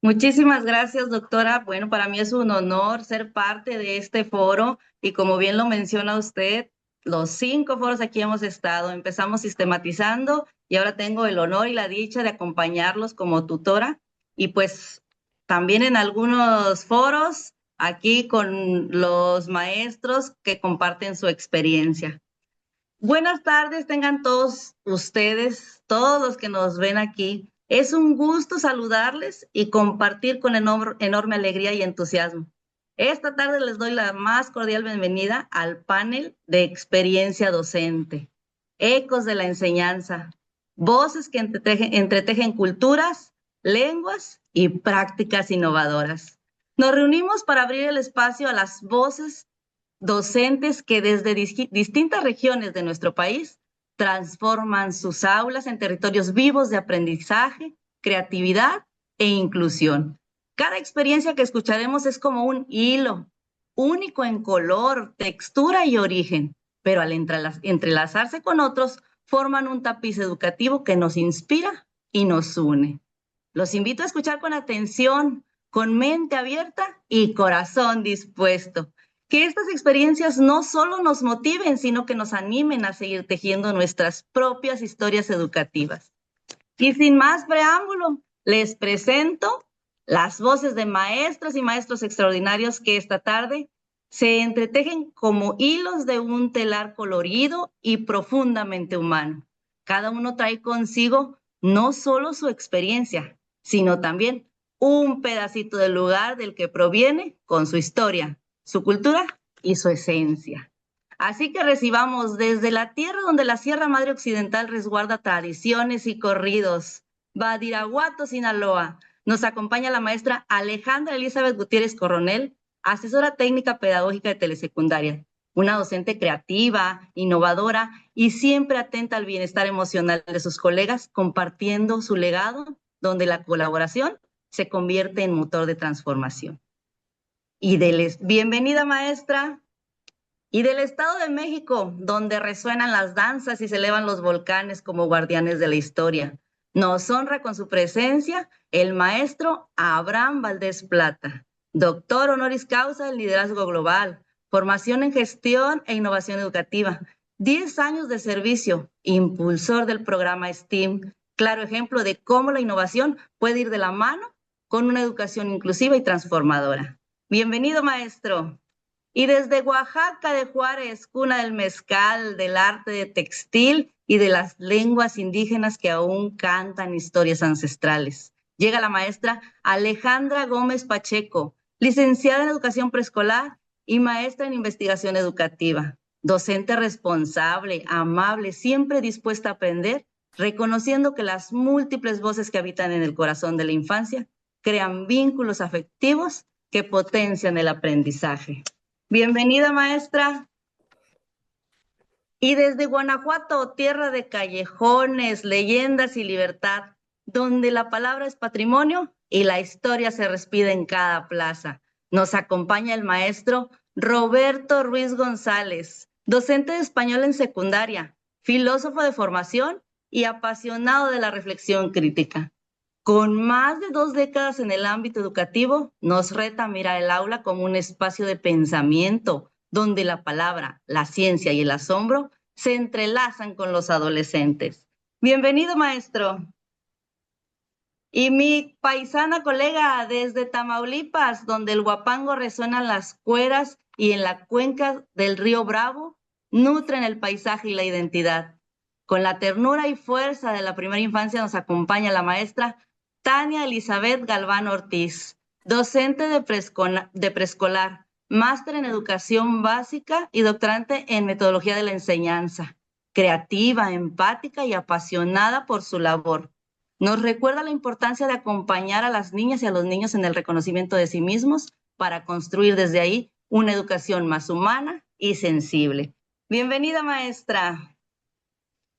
Muchísimas gracias, doctora. Bueno, para mí es un honor ser parte de este foro y como bien lo menciona usted, los 5 foros aquí hemos estado. Empezamos sistematizando y ahora tengo el honor y la dicha de acompañarlos como tutora y pues también en algunos foros aquí con los maestros que comparten su experiencia. Buenas tardes, tengan todos ustedes, todos los que nos ven aquí. Es un gusto saludarles y compartir con enorme alegría y entusiasmo. Esta tarde les doy la más cordial bienvenida al panel de experiencia docente, ecos de la enseñanza, voces que entretejen culturas, lenguas y prácticas innovadoras. Nos reunimos para abrir el espacio a las voces docentes que desde distintas regiones de nuestro país transforman sus aulas en territorios vivos de aprendizaje, creatividad e inclusión. Cada experiencia que escucharemos es como un hilo, único en color, textura y origen, pero al entrelazarse con otros, forman un tapiz educativo que nos inspira y nos une. Los invito a escuchar con atención, con mente abierta y corazón dispuesto. Que estas experiencias no solo nos motiven, sino que nos animen a seguir tejiendo nuestras propias historias educativas. Y sin más preámbulo, les presento las voces de maestras y maestros extraordinarios que esta tarde se entretejen como hilos de un telar colorido y profundamente humano. Cada uno trae consigo no solo su experiencia, sino también un pedacito del lugar del que proviene con su historia, su cultura y su esencia. Así que recibamos desde la tierra donde la Sierra Madre Occidental resguarda tradiciones y corridos, Badiraguato, Sinaloa. Nos acompaña la maestra Alejandra Elizabeth Gutiérrez Coronel, asesora técnica pedagógica de telesecundaria, una docente creativa, innovadora y siempre atenta al bienestar emocional de sus colegas, compartiendo su legado, donde la colaboración se convierte en motor de transformación. Bienvenida, maestra. Y del Estado de México, donde resuenan las danzas y se elevan los volcanes como guardianes de la historia. Nos honra con su presencia el maestro Abraham Valdés Plata, doctor honoris causa en liderazgo global, formación en gestión e innovación educativa, 10 años de servicio, impulsor del programa STEAM, claro ejemplo de cómo la innovación puede ir de la mano con una educación inclusiva y transformadora. Bienvenido, maestro. Y desde Oaxaca de Juárez, cuna del mezcal, del arte de textil y de las lenguas indígenas que aún cantan historias ancestrales. Llega la maestra Alejandra Gómez Pacheco, licenciada en educación preescolar y maestra en investigación educativa. Docente responsable, amable, siempre dispuesta a aprender, reconociendo que las múltiples voces que habitan en el corazón de la infancia crean vínculos afectivos que potencian el aprendizaje. Bienvenida, maestra. Y desde Guanajuato, tierra de callejones, leyendas y libertad, donde la palabra es patrimonio y la historia se respira en cada plaza, nos acompaña el maestro Roberto Ruiz González, docente de español en secundaria, filósofo de formación y apasionado de la reflexión crítica. Con más de 2 décadas en el ámbito educativo, nos reta a mirar el aula como un espacio de pensamiento, donde la palabra, la ciencia y el asombro se entrelazan con los adolescentes. Bienvenido, maestro. Y mi paisana colega desde Tamaulipas, donde el huapango resuena en las cueras y en la cuenca del río Bravo, nutren el paisaje y la identidad. Con la ternura y fuerza de la primera infancia nos acompaña la maestra Tania Elizabeth Galván Ortiz, docente de preescolar, máster en educación básica y doctorante en metodología de la enseñanza, creativa, empática y apasionada por su labor. Nos recuerda la importancia de acompañar a las niñas y a los niños en el reconocimiento de sí mismos para construir desde ahí una educación más humana y sensible. Bienvenida, maestra.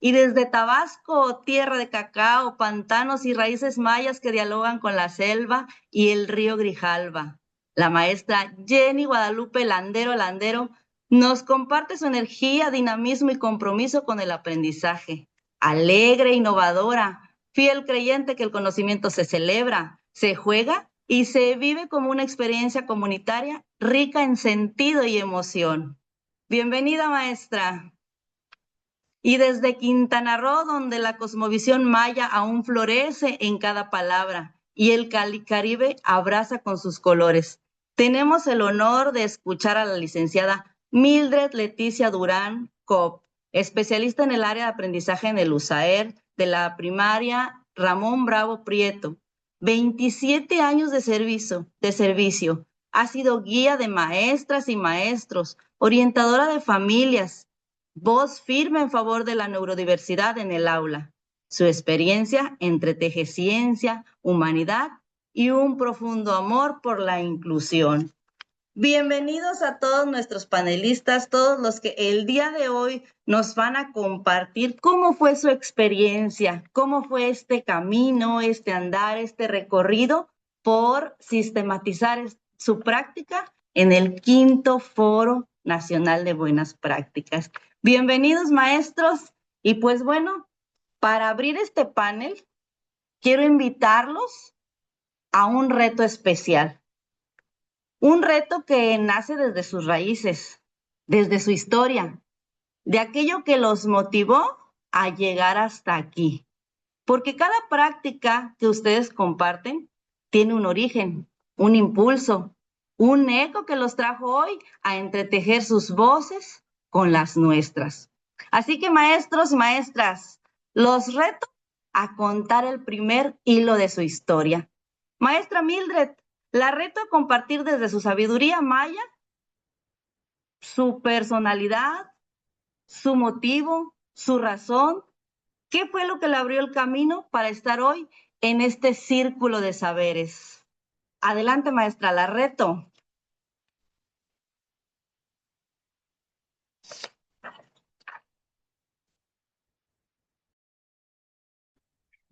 Y desde Tabasco, tierra de cacao, pantanos y raíces mayas que dialogan con la selva y el río Grijalva. La maestra Jenny Guadalupe Landero nos comparte su energía, dinamismo y compromiso con el aprendizaje. Alegre, innovadora, fiel creyente que el conocimiento se celebra, se juega y se vive como una experiencia comunitaria rica en sentido y emoción. Bienvenida, maestra. Y desde Quintana Roo, donde la cosmovisión maya aún florece en cada palabra y el Caribe abraza con sus colores. Tenemos el honor de escuchar a la licenciada Mildred Leticia Durán Cop, especialista en el área de aprendizaje en el USAER de la primaria Ramón Bravo Prieto. 27 años de servicio. Ha sido guía de maestras y maestros, orientadora de familias, voz firme en favor de la neurodiversidad en el aula. Su experiencia entreteje ciencia, humanidad y un profundo amor por la inclusión. Bienvenidos a todos nuestros panelistas, todos los que el día de hoy nos van a compartir cómo fue su experiencia, cómo fue este camino, este andar, este recorrido por sistematizar su práctica en el quinto Foro Nacional de Buenas Prácticas. Bienvenidos, maestros. Y pues bueno, para abrir este panel, quiero invitarlos a un reto especial. Un reto que nace desde sus raíces, desde su historia, de aquello que los motivó a llegar hasta aquí. Porque cada práctica que ustedes comparten tiene un origen, un impulso, un eco que los trajo hoy a entretejer sus voces con las nuestras. Así que maestros y maestras, los reto a contar el primer hilo de su historia. Maestra Mildred, la reto a compartir desde su sabiduría maya, su personalidad, su motivo, su razón. ¿Qué fue lo que le abrió el camino para estar hoy en este círculo de saberes? Adelante, maestra, la reto.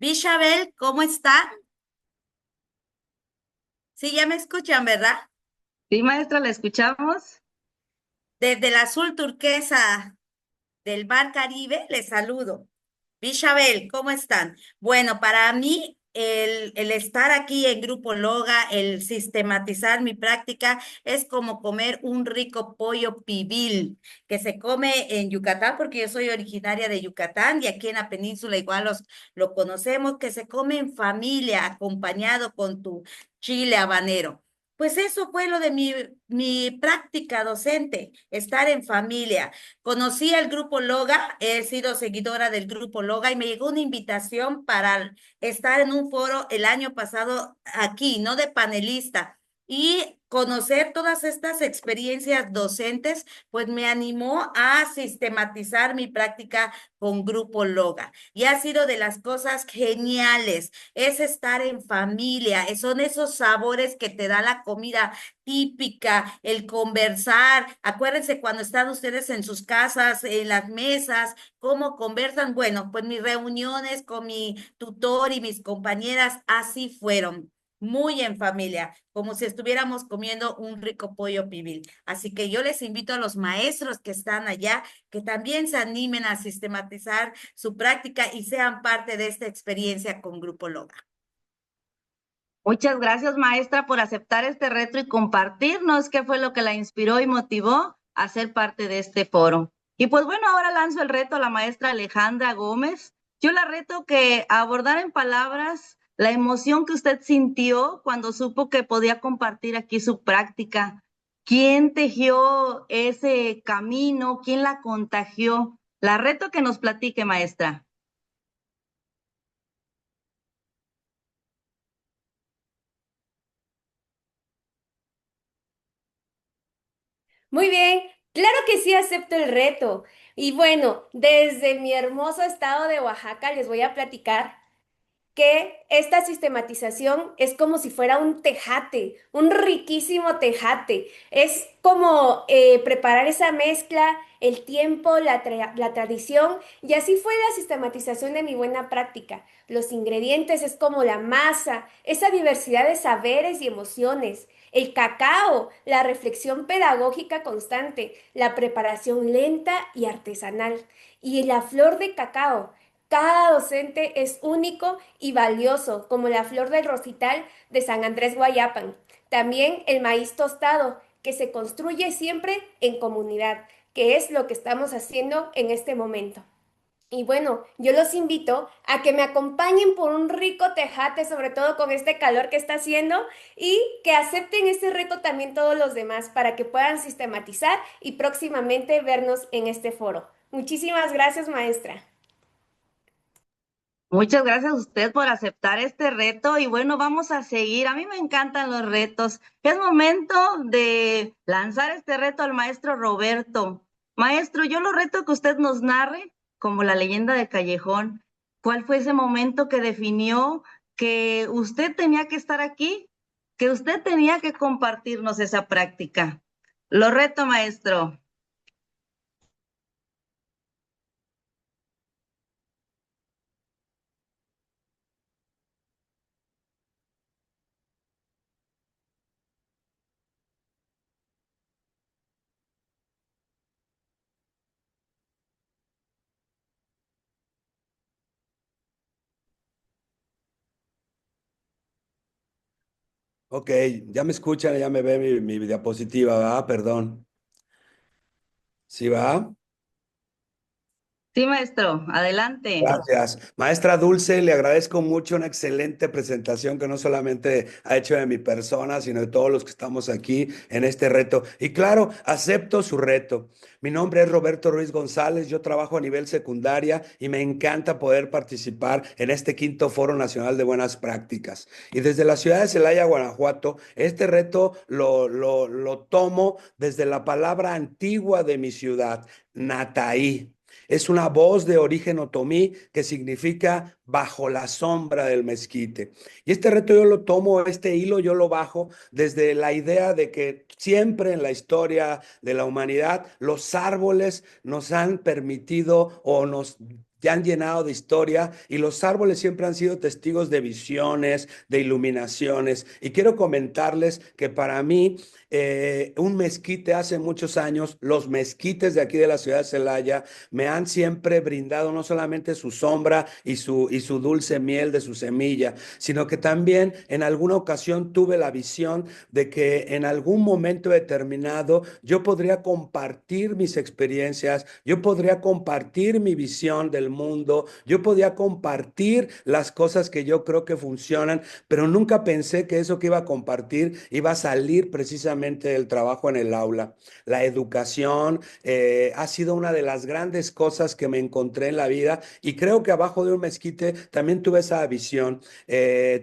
Bishabel, ¿cómo está? Sí, ya me escuchan, ¿verdad? Sí, maestra, la escuchamos. Desde el azul turquesa del Mar Caribe, les saludo. Bishabel, ¿cómo están? Bueno, para mí el estar aquí en Grupo Loga, el sistematizar mi práctica, es como comer un rico pollo pibil que se come en Yucatán, porque yo soy originaria de Yucatán y aquí en la península igual lo conocemos, que se come en familia, acompañado con tu chile habanero. Pues eso fue lo de mi práctica docente, estar en familia. Conocí el grupo Loga, he sido seguidora del grupo Loga y me llegó una invitación para estar en un foro el año pasado aquí, no de panelista, y conocer todas estas experiencias docentes, pues me animó a sistematizar mi práctica con grupo Loga. Y ha sido de las cosas geniales, es estar en familia, son esos sabores que te da la comida típica, el conversar. Acuérdense cuando están ustedes en sus casas, en las mesas, cómo conversan. Bueno, pues mis reuniones con mi tutor y mis compañeras así fueron. Muy en familia, como si estuviéramos comiendo un rico pollo pibil. Así que yo les invito a los maestros que están allá que también se animen a sistematizar su práctica y sean parte de esta experiencia con Grupo Loga. Muchas gracias, maestra, por aceptar este reto y compartirnos qué fue lo que la inspiró y motivó a ser parte de este foro. Y pues bueno, ahora lanzo el reto a la maestra Alejandra Gómez. Yo la reto que abordar en palabras la emoción que usted sintió cuando supo que podía compartir aquí su práctica. ¿Quién tejió ese camino? ¿Quién la contagió? La reto que nos platique, maestra. Muy bien, claro que sí acepto el reto. Y bueno, desde mi hermoso estado de Oaxaca les voy a platicar que esta sistematización es como si fuera un tejate, un riquísimo tejate. Es como preparar esa mezcla, el tiempo, la tradición, y así fue la sistematización de mi buena práctica. Los ingredientes es como la masa, esa diversidad de saberes y emociones. El cacao, la reflexión pedagógica constante, la preparación lenta y artesanal. Y la flor de cacao, Cada docente es único y valioso, como la flor del rosital de San Andrés Guayapan. También el maíz tostado, que se construye siempre en comunidad, que es lo que estamos haciendo en este momento. Y bueno, yo los invito a que me acompañen por un rico tejate, sobre todo con este calor que está haciendo, y que acepten este reto también todos los demás para que puedan sistematizar y próximamente vernos en este foro. Muchísimas gracias, maestra. Muchas gracias a usted por aceptar este reto y bueno, vamos a seguir. A mí me encantan los retos. Es momento de lanzar este reto al maestro Roberto. Maestro, yo lo reto que usted nos narre como la leyenda de Callejón. ¿Cuál fue ese momento que definió que usted tenía que estar aquí, que usted tenía que compartirnos esa práctica? Lo reto, maestro. Ok, ya me escuchan, ya me ve mi diapositiva, ¿va? Perdón. ¿Sí va? Sí, maestro, adelante. Gracias. Maestra Dulce, le agradezco mucho una excelente presentación que no solamente ha hecho de mi persona, sino de todos los que estamos aquí en este reto. Y claro, acepto su reto. Mi nombre es Roberto Ruiz González, yo trabajo a nivel secundaria y me encanta poder participar en este quinto Foro Nacional de Buenas Prácticas. Y desde la ciudad de Celaya, Guanajuato, este reto lo tomo desde la palabra antigua de mi ciudad, Nataí. Es una voz de origen otomí que significa bajo la sombra del mezquite. Y este reto yo lo tomo, este hilo yo lo bajo desde la idea de que siempre en la historia de la humanidad los árboles nos han permitido o nos han llenado de historia y los árboles siempre han sido testigos de visiones, de iluminaciones. Y quiero comentarles que para mí un mezquite hace muchos años, los mezquites de aquí de la ciudad de Celaya me han siempre brindado no solamente su sombra y su dulce miel de su semilla, sino que también en alguna ocasión tuve la visión de que en algún momento determinado yo podría compartir mis experiencias, yo podría compartir mi visión del mundo, yo podría compartir las cosas que yo creo que funcionan, pero nunca pensé que eso que iba a compartir iba a salir precisamente del trabajo en el aula. La educación ha sido una de las grandes cosas que me encontré en la vida y creo que abajo de un mezquite también tuve esa visión.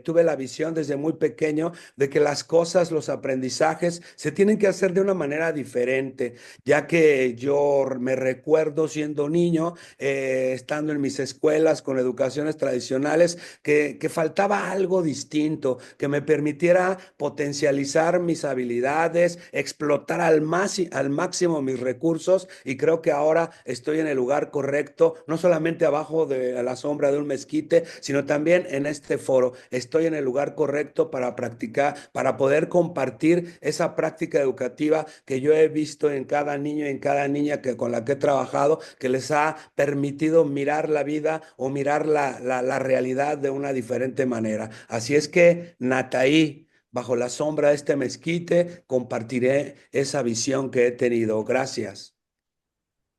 Tuve la visión desde muy pequeño de que las cosas, los aprendizajes se tienen que hacer de una manera diferente, ya que yo me recuerdo siendo niño, estando en mis escuelas con educaciones tradicionales, que faltaba algo distinto, que me permitiera potencializar mis habilidades, explotar al máximo mis recursos y creo que ahora estoy en el lugar correcto, no solamente abajo de la sombra de un mezquite, sino también en este foro. Estoy en el lugar correcto para practicar, para poder compartir esa práctica educativa que yo he visto en cada niño y en cada niña con la que he trabajado, que les ha permitido mirar la vida o mirar la realidad de una diferente manera. Así es que, Nataí, bajo la sombra de este mezquite, compartiré esa visión que he tenido. Gracias.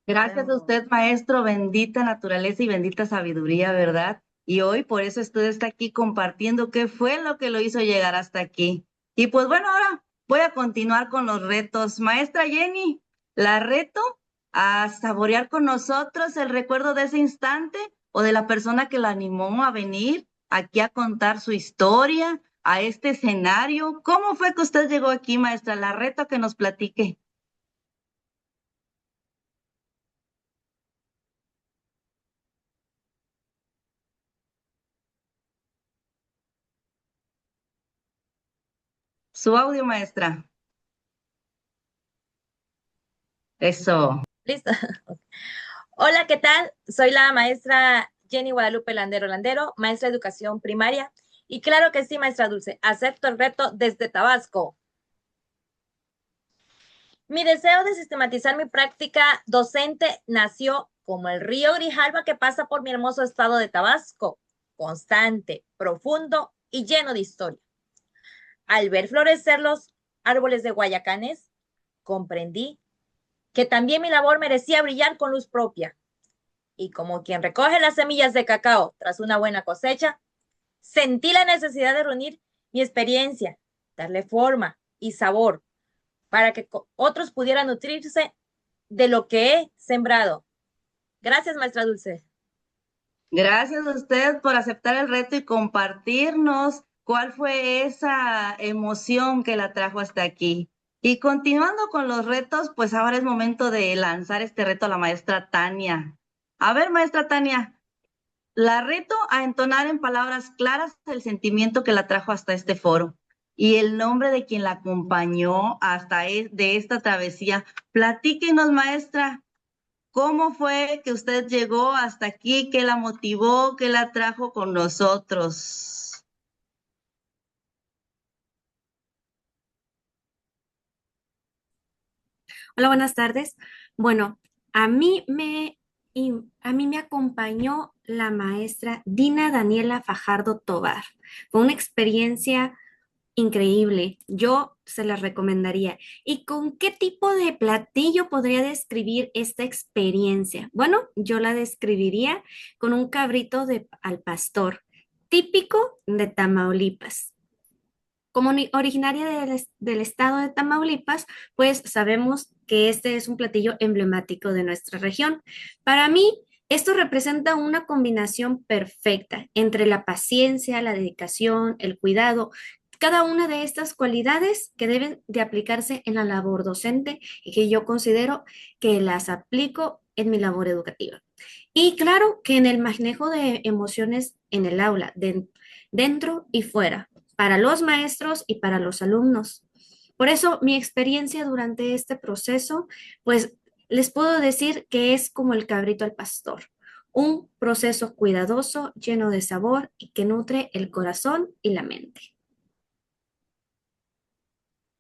Gracias a usted, maestro, bendita naturaleza y bendita sabiduría, ¿verdad? Y hoy por eso usted está aquí compartiendo qué fue lo que lo hizo llegar hasta aquí. Y pues bueno, ahora voy a continuar con los retos. Maestra Jenny, la reto a saborear con nosotros el recuerdo de ese instante o de la persona que la animó a venir aquí a contar su historia, a este escenario. ¿Cómo fue que usted llegó aquí, maestra? La reto a que nos platique. Su audio, maestra. Eso. Listo. Hola, ¿qué tal? Soy la maestra Jenny Guadalupe Landero Landero, maestra de educación primaria. Y claro que sí, maestra Dulce, acepto el reto desde Tabasco. Mi deseo de sistematizar mi práctica docente nació como el río Grijalva que pasa por mi hermoso estado de Tabasco, constante, profundo y lleno de historia. Al ver florecer los árboles de Guayacanes, comprendí que también mi labor merecía brillar con luz propia. Y como quien recoge las semillas de cacao tras una buena cosecha, sentí la necesidad de reunir mi experiencia, darle forma y sabor para que otros pudieran nutrirse de lo que he sembrado. Gracias, maestra Dulce. Gracias a usted por aceptar el reto y compartirnos cuál fue esa emoción que la trajo hasta aquí. Y continuando con los retos, pues ahora es momento de lanzar este reto a la maestra Tania. A ver, maestra Tania, la reto a entonar en palabras claras el sentimiento que la trajo hasta este foro y el nombre de quien la acompañó hasta de esta travesía. Platíquenos, maestra. ¿Cómo fue que usted llegó hasta aquí? ¿Qué la motivó? ¿Qué la trajo con nosotros? Hola, buenas tardes. Bueno, a mí me, a mí me acompañó la maestra Dina Daniela Fajardo Tobar. Fue una experiencia increíble. Yo se la recomendaría. ¿Y con qué tipo de platillo podría describir esta experiencia? Bueno, yo la describiría con un cabrito al pastor, típico de Tamaulipas. Como originaria del estado de Tamaulipas, pues sabemos que este es un platillo emblemático de nuestra región. Para mí, esto representa una combinación perfecta entre la paciencia, la dedicación, el cuidado, cada una de estas cualidades que deben de aplicarse en la labor docente y que yo considero que las aplico en mi labor educativa. Y claro que en el manejo de emociones en el aula, dentro y fuera, para los maestros y para los alumnos. Por eso mi experiencia durante este proceso, pues les puedo decir que es como el cabrito al pastor, un proceso cuidadoso, lleno de sabor y que nutre el corazón y la mente.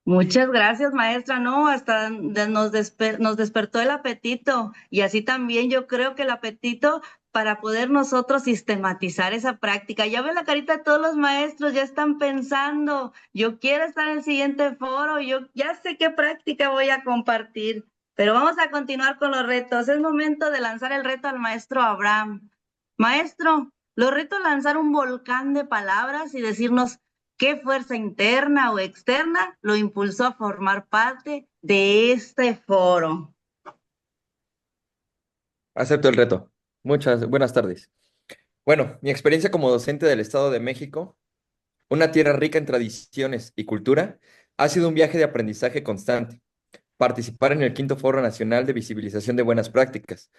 Muchas gracias, maestra. No, hasta nos despertó el apetito y así también yo creo que el apetito para poder nosotros sistematizar esa práctica. Ya ven la carita de todos los maestros, ya están pensando, yo quiero estar en el siguiente foro, yo ya sé qué práctica voy a compartir, pero vamos a continuar con los retos. Es momento de lanzar el reto al maestro Abraham. Maestro, lo reto a lanzar un volcán de palabras y decirnos ¿qué fuerza interna o externa lo impulsó a formar parte de este foro? Acepto el reto. Muchas buenas tardes. Bueno, mi experiencia como docente del Estado de México, una tierra rica en tradiciones y cultura, ha sido un viaje de aprendizaje constante. Participar en el quinto Foro Nacional de Visibilización de Buenas Prácticas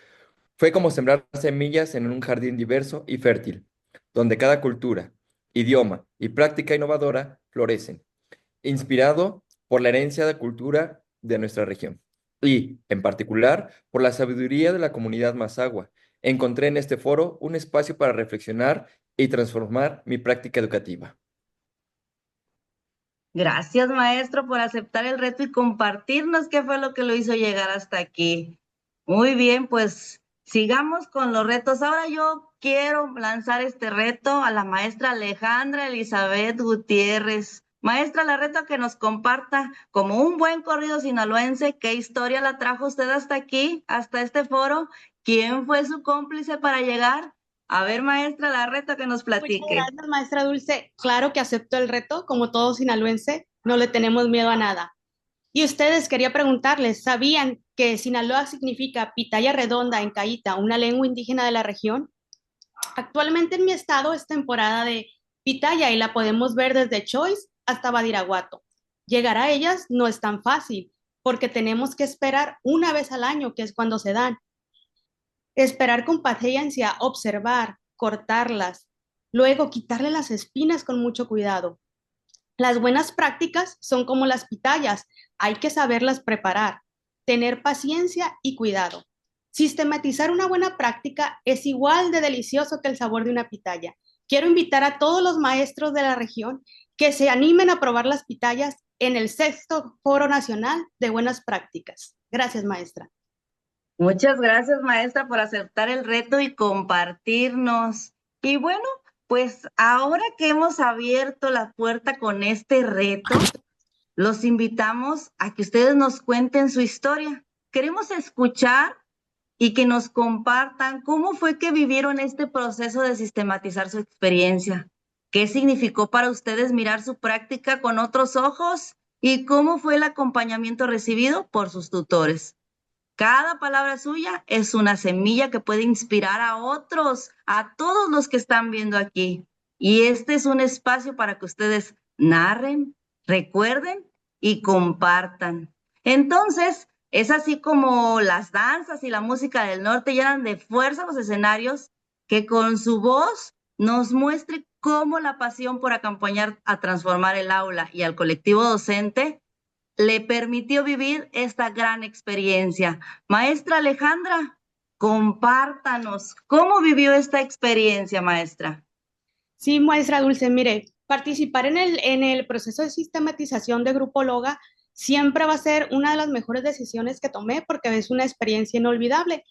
fue como sembrar semillas en un jardín diverso y fértil, donde cada cultura, idioma y práctica innovadora florecen, inspirado por la herencia de cultura de nuestra región y, en particular, por la sabiduría de la comunidad Mazahua. Encontré en este foro un espacio para reflexionar y transformar mi práctica educativa. Gracias, maestro, por aceptar el reto y compartirnos qué fue lo que lo hizo llegar hasta aquí. Muy bien, pues sigamos con los retos. Ahora yo quiero lanzar este reto a la maestra Alejandra Elizabeth Gutiérrez. Maestra, la reto a que nos comparta como un buen corrido sinaloense, qué historia la trajo usted hasta aquí, hasta este foro, quién fue su cómplice para llegar. A ver, maestra, la reto a que nos platique. Muchas gracias, maestra Dulce. Claro que acepto el reto, como todo sinaloense, no le tenemos miedo a nada. Y ustedes, quería preguntarles, ¿sabían que Sinaloa significa pitaya redonda en caíta, una lengua indígena de la región? Actualmente en mi estado es temporada de pitaya y la podemos ver desde Choice hasta Badiraguato. Llegar a ellas no es tan fácil, porque tenemos que esperar una vez al año, que es cuando se dan. Esperar con paciencia, observar, cortarlas, luego quitarle las espinas con mucho cuidado. Las buenas prácticas son como las pitayas, hay que saberlas preparar, tener paciencia y cuidado. Sistematizar una buena práctica es igual de delicioso que el sabor de una pitaya. Quiero invitar a todos los maestros de la región que se animen a probar las pitayas en el 6º Foro Nacional de Buenas Prácticas. Gracias, maestra. Muchas gracias, maestra, por aceptar el reto y compartirnos. Y bueno, pues ahora que hemos abierto la puerta con este reto, los invitamos a que ustedes nos cuenten su historia. Queremos escuchar y que nos compartan cómo fue que vivieron este proceso de sistematizar su experiencia. ¿Qué significó para ustedes mirar su práctica con otros ojos? ¿Y cómo fue el acompañamiento recibido por sus tutores? Cada palabra suya es una semilla que puede inspirar a otros, a todos los que están viendo aquí. Y este es un espacio para que ustedes narren, recuerden y compartan. Entonces, es así como las danzas y la música del norte llenan de fuerza los escenarios, que con su voz nos muestre cómo la pasión por acompañar a transformar el aula y al colectivo docente le permitió vivir esta gran experiencia. Maestra Alejandra, compártanos, ¿cómo vivió esta experiencia, maestra? Sí, maestra Dulce, mire, participar en el proceso de sistematización de Grupo Loga siempre va a ser una de las mejores decisiones que tomé porque es una experiencia inolvidable.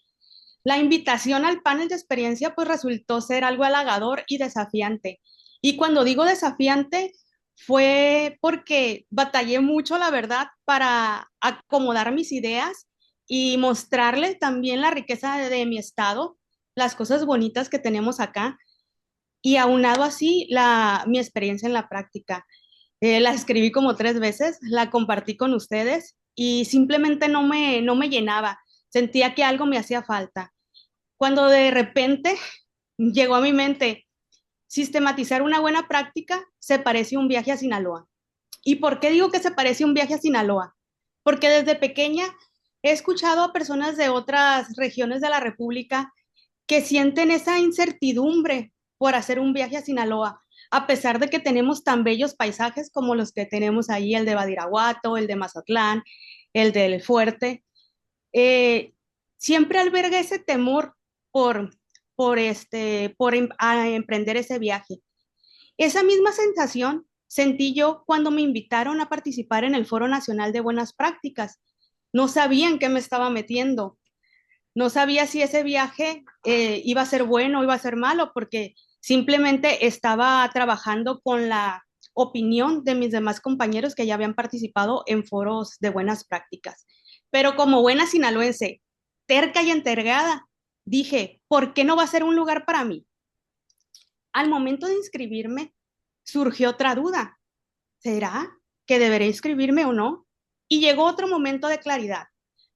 La invitación al panel de experiencia pues resultó ser algo halagador y desafiante. Y cuando digo desafiante fue porque batallé mucho, la verdad, para acomodar mis ideas y mostrarle también la riqueza de mi estado, las cosas bonitas que tenemos acá y aunado así mi experiencia en la práctica. La escribí como 3 veces, la compartí con ustedes y simplemente no me llenaba. Sentía que algo me hacía falta. Cuando de repente llegó a mi mente, sistematizar una buena práctica se parece a un viaje a Sinaloa. ¿Y por qué digo que se parece a un viaje a Sinaloa? Porque desde pequeña he escuchado a personas de otras regiones de la República que sienten esa incertidumbre por hacer un viaje a Sinaloa, a pesar de que tenemos tan bellos paisajes como los que tenemos ahí, el de Badiraguato, el de Mazatlán, el del Fuerte. Eh, Siempre alberga ese temor por, por emprender ese viaje. Esa misma sensación sentí yo cuando me invitaron a participar en el Foro Nacional de Buenas Prácticas. No sabía en qué me estaba metiendo. No sabía si ese viaje iba a ser bueno o iba a ser malo, porque simplemente estaba trabajando con la opinión de mis demás compañeros que ya habían participado en foros de buenas prácticas. Pero como buena sinaloense, terca y entregada, dije, ¿por qué no va a ser un lugar para mí? Al momento de inscribirme, surgió otra duda. ¿Será que deberé inscribirme o no? Y llegó otro momento de claridad.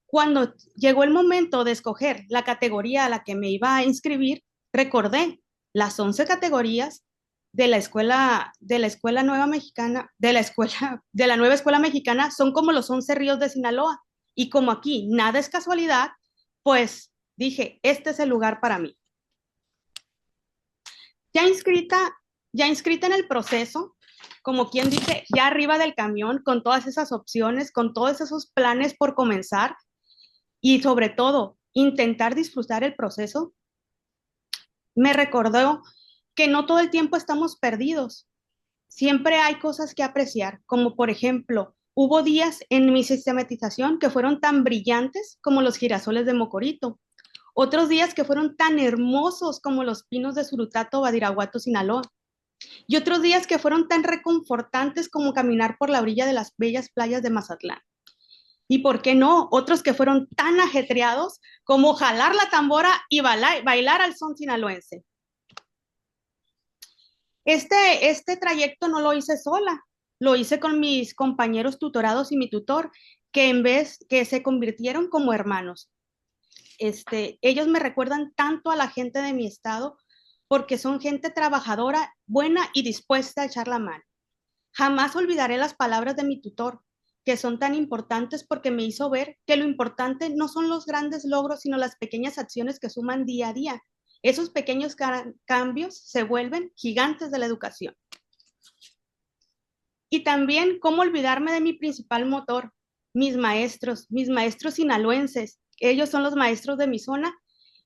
Cuando llegó el momento de escoger la categoría a la que me iba a inscribir, recordé las 11 categorías de la escuela nueva mexicana, de la nueva escuela mexicana, son como los 11 ríos de Sinaloa. Y como aquí nada es casualidad, pues dije, este es el lugar para mí. Ya inscrita, ya inscrita en el proceso, como quien dice, ya arriba del camión, con todas esas opciones, con todos esos planes por comenzar y sobre todo intentar disfrutar el proceso, me recordó que no todo el tiempo estamos perdidos. Siempre hay cosas que apreciar, como por ejemplo, hubo días en mi sistematización que fueron tan brillantes como los girasoles de Mocorito, otros días que fueron tan hermosos como los pinos de Surutato, Badiraguato, Sinaloa, y otros días que fueron tan reconfortantes como caminar por la orilla de las bellas playas de Mazatlán. Y por qué no, otros que fueron tan ajetreados como jalar la tambora y bailar al son sinaloense. Este trayecto no lo hice sola, lo hice con mis compañeros tutorados y mi tutor, que en vez que se convirtieron como hermanos. Ellos me recuerdan tanto a la gente de mi estado porque son gente trabajadora, buena y dispuesta a echar la mano. Jamás olvidaré las palabras de mi tutor, que son tan importantes porque me hizo ver que lo importante no son los grandes logros, sino las pequeñas acciones que suman día a día. Esos pequeños cambios se vuelven gigantes de la educación. Y también, ¿cómo olvidarme de mi principal motor? Mis maestros sinaloenses. Ellos son los maestros de mi zona,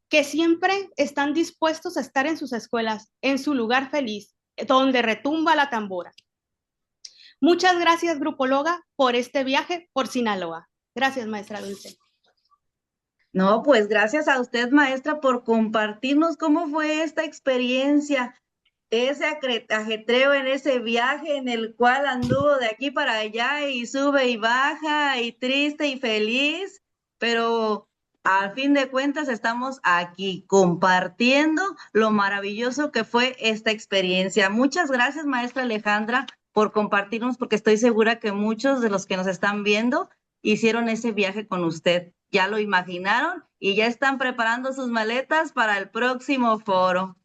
que siempre están dispuestos a estar en sus escuelas, en su lugar feliz, donde retumba la tambora. Muchas gracias, Grupo Loga, por este viaje por Sinaloa. Gracias, maestra Dulce. No, pues gracias a usted, maestra, por compartirnos cómo fue esta experiencia, ese ajetreo en ese viaje en el cual anduvo de aquí para allá y sube y baja y triste y feliz, pero al fin de cuentas estamos aquí compartiendo lo maravilloso que fue esta experiencia. Muchas gracias, maestra Alejandra, por compartirnos, porque estoy segura que muchos de los que nos están viendo hicieron ese viaje con usted. Ya lo imaginaron y ya están preparando sus maletas para el próximo foro.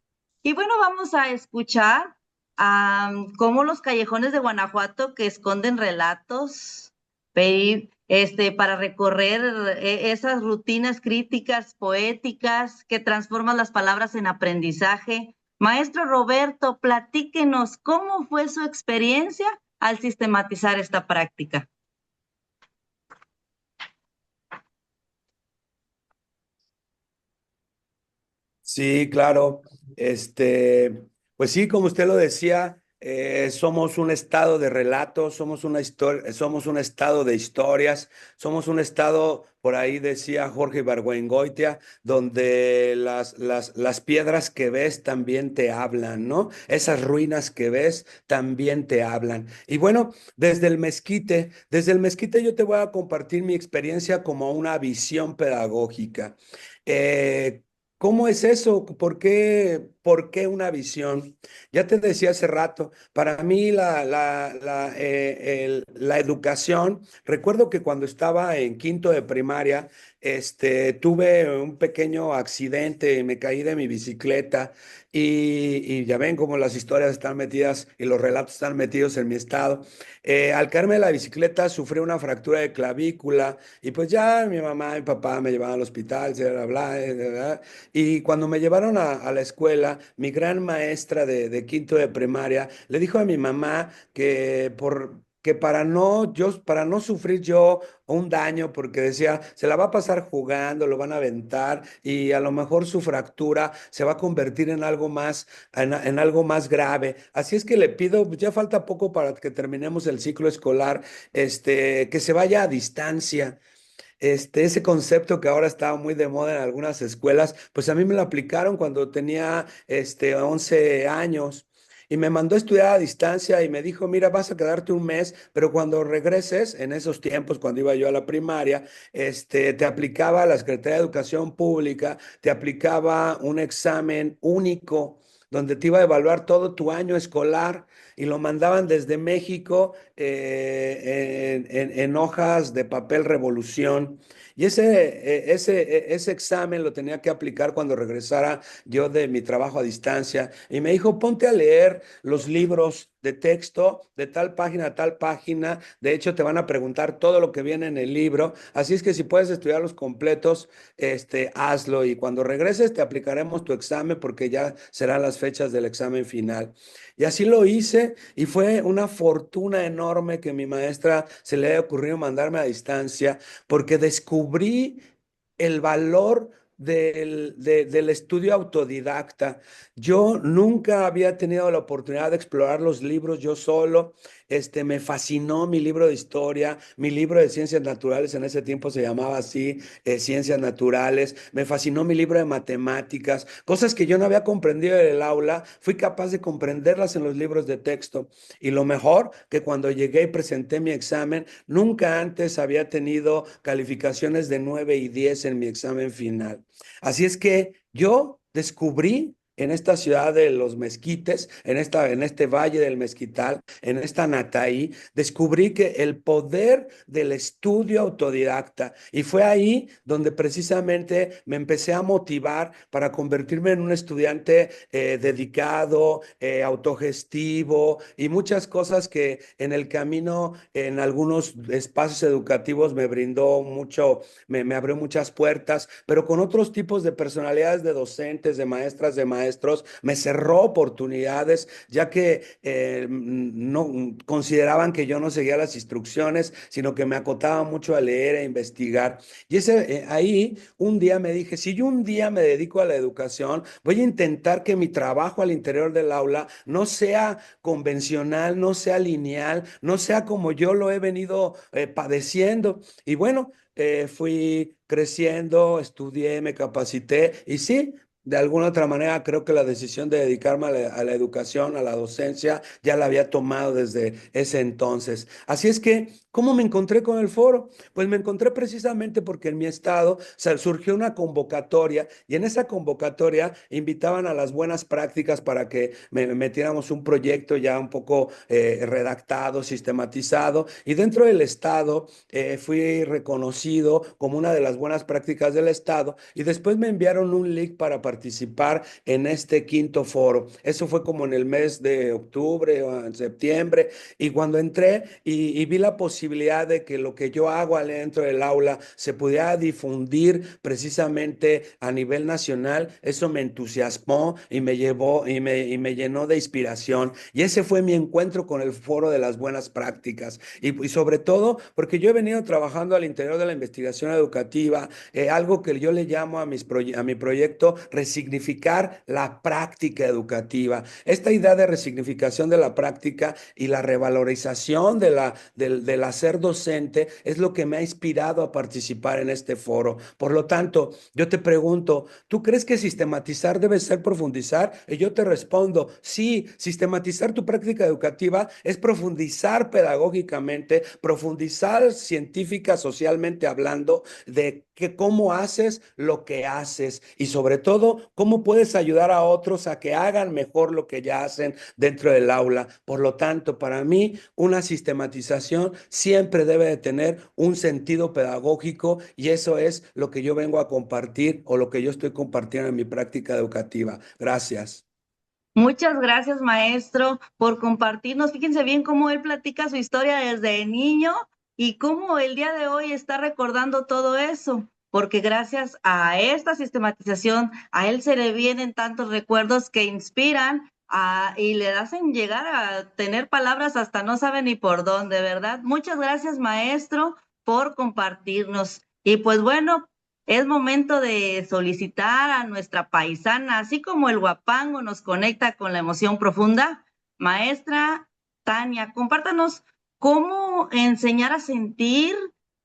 Y bueno, vamos a escuchar cómo los callejones de Guanajuato que esconden relatos para recorrer esas rutinas críticas, poéticas, que transforman las palabras en aprendizaje. Maestro Roberto, platíquenos cómo fue su experiencia al sistematizar esta práctica. Sí, claro. Pues sí, como usted lo decía, somos un estado de relatos, somos una historia, somos un estado de historias, somos un estado, por ahí decía Jorge Ibargüengoitia, donde las piedras que ves también te hablan, ¿no? Esas ruinas que ves también te hablan. Y bueno, desde el mezquite yo te voy a compartir mi experiencia como una visión pedagógica. Eh, ¿Cómo es eso? Por qué una visión? Ya te decía hace rato, para mí la educación, recuerdo que cuando estaba en quinto de primaria, tuve un pequeño accidente y me caí de mi bicicleta y ya ven cómo las historias están metidas y los relatos están metidos en mi estado. Al caerme de la bicicleta sufrí una fractura de clavícula y pues ya mi mamá y mi papá me llevaban al hospital, bla, bla, bla, bla. Y cuando me llevaron a la escuela, mi gran maestra de quinto de primaria le dijo a mi mamá que para no sufrir yo un daño, porque decía, se la va a pasar jugando, lo van a aventar y a lo mejor su fractura se va a convertir en algo más, en algo más grave. Así es que le pido, ya falta poco para que terminemos el ciclo escolar, que se vaya a distancia. Ese concepto que ahora está muy de moda en algunas escuelas, pues a mí me lo aplicaron cuando tenía 11 años y me mandó a estudiar a distancia y me dijo, mira, vas a quedarte un mes, pero cuando regreses, en esos tiempos, cuando iba yo a la primaria, te aplicaba la Secretaría de Educación Pública, te aplicaba un examen único donde te iba a evaluar todo tu año escolar y lo mandaban desde México en hojas de papel revolución. Y ese examen lo tenía que aplicar cuando regresara yo de mi trabajo a distancia. Y me dijo, ponte a leer los libros de texto de tal página a tal página. De hecho, te van a preguntar todo lo que viene en el libro. Así es que si puedes estudiarlos completos, hazlo. Y cuando regreses, te aplicaremos tu examen porque ya serán las fechas del examen final. Y así lo hice y fue una fortuna enorme que mi maestra se le haya ocurrido mandarme a distancia porque descubrí el valor del estudio autodidacta. Yo nunca había tenido la oportunidad de explorar los libros yo solo. Me fascinó mi libro de historia, mi libro de ciencias naturales, en ese tiempo se llamaba así, ciencias naturales. Me fascinó mi libro de matemáticas, cosas que yo no había comprendido en el aula, fui capaz de comprenderlas en los libros de texto. Y lo mejor, que cuando llegué y presenté mi examen, nunca antes había tenido calificaciones de 9 y 10 en mi examen final. Así es que yo descubrí en esta ciudad de los mezquites, en este valle del Mezquital, en esta Nataí, descubrí que el poder del estudio autodidacta, y fue ahí donde precisamente me empecé a motivar para convertirme en un estudiante dedicado, autogestivo y muchas cosas que en el camino, en algunos espacios educativos me brindó mucho, me abrió muchas puertas, pero con otros tipos de personalidades de docentes, de maestras, de maestros maestros, me cerró oportunidades, ya que no consideraban que yo no seguía las instrucciones, sino que me acotaba mucho a leer e investigar. Y ahí un día me dije, si yo un día me dedico a la educación, voy a intentar que mi trabajo al interior del aula no sea convencional, no sea lineal, no sea como yo lo he venido padeciendo. Y bueno, fui creciendo, estudié, me capacité y sí, de alguna otra manera creo que la decisión de dedicarme a la educación, a la docencia, ya la había tomado desde ese entonces. Así es que, ¿cómo me encontré con el foro? Pues me encontré precisamente porque en mi estado surgió una convocatoria y en esa convocatoria invitaban a las buenas prácticas para que metiéramos un proyecto ya un poco redactado, sistematizado y dentro del estado fui reconocido como una de las buenas prácticas del estado y después me enviaron un link para participar en este quinto foro. Eso fue como en el mes de octubre o en septiembre y cuando entré y vi la posibilidad de que lo que yo hago dentro del aula se pudiera difundir precisamente a nivel nacional, eso me entusiasmó y me llevó y me llenó de inspiración. Y ese fue mi encuentro con el foro de las buenas prácticas. Y sobre todo porque yo he venido trabajando al interior de la investigación educativa, algo que yo le llamo a mi proyecto resignificar la práctica educativa. Esta idea de resignificación de la práctica y la revalorización del hacer docente es lo que me ha inspirado a participar en este foro. Por lo tanto, yo te pregunto, ¿tú crees que sistematizar debe ser profundizar? Y yo te respondo, sí, sistematizar tu práctica educativa es profundizar pedagógicamente, profundizar científica, socialmente hablando, de cómo haces lo que haces y sobre todo cómo puedes ayudar a otros a que hagan mejor lo que ya hacen dentro del aula. Por lo tanto, para mí, una sistematización siempre debe de tener un sentido pedagógico y eso es lo que yo vengo a compartir o lo que yo estoy compartiendo en mi práctica educativa. Gracias. Muchas gracias, maestro, por compartirnos. Fíjense bien cómo él platica su historia desde niño y cómo el día de hoy está recordando todo eso, porque gracias a esta sistematización, a él se le vienen tantos recuerdos que inspiran y le hacen llegar a tener palabras hasta no sabe ni por dónde, ¿verdad? Muchas gracias, maestro, por compartirnos. Y pues bueno, es momento de solicitar a nuestra paisana, así como el guapango nos conecta con la emoción profunda. Maestra Tania, compártanos cómo enseñar a sentir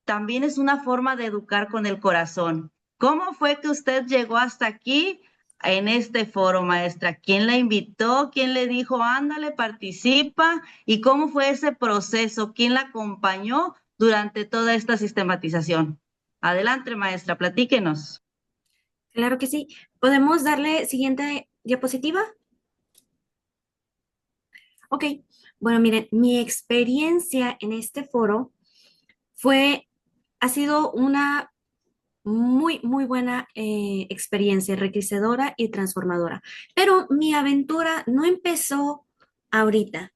también es una forma de educar con el corazón. ¿Cómo fue que usted llegó hasta aquí en este foro, maestra? ¿Quién la invitó? ¿Quién le dijo, ándale, participa? ¿Y cómo fue ese proceso? ¿Quién la acompañó durante toda esta sistematización? Adelante, maestra, platíquenos. Claro que sí. ¿Podemos darle siguiente diapositiva? Ok. Bueno, miren, mi experiencia en este foro ha sido una muy buena experiencia, enriquecedora y transformadora. Pero mi aventura no empezó ahorita.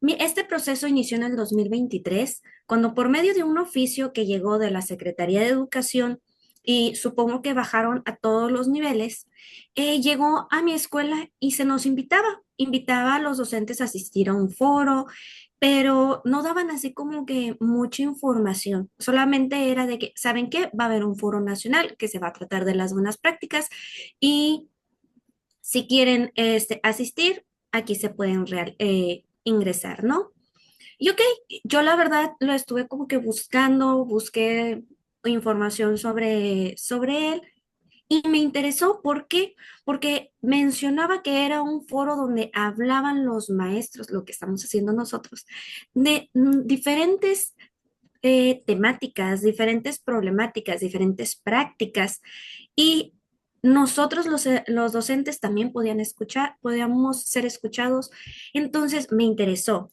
Este proceso inició en el 2023, cuando por medio de un oficio que llegó de la Secretaría de Educación, y supongo que bajaron a todos los niveles, llegó a mi escuela y se nos invitaba a los docentes a asistir a un foro, pero no daban así como que mucha información, solamente era de que, ¿saben qué? Va a haber un foro nacional que se va a tratar de las buenas prácticas y si quieren asistir, aquí se pueden ingresar, ¿no? Y ok, yo la verdad lo estuve como que busqué información sobre él y me interesó. ¿Por qué? Porque mencionaba que era un foro donde hablaban los maestros, lo que estamos haciendo nosotros, de diferentes temáticas, diferentes problemáticas, diferentes prácticas y nosotros los docentes también podíamos ser escuchados. Entonces me interesó.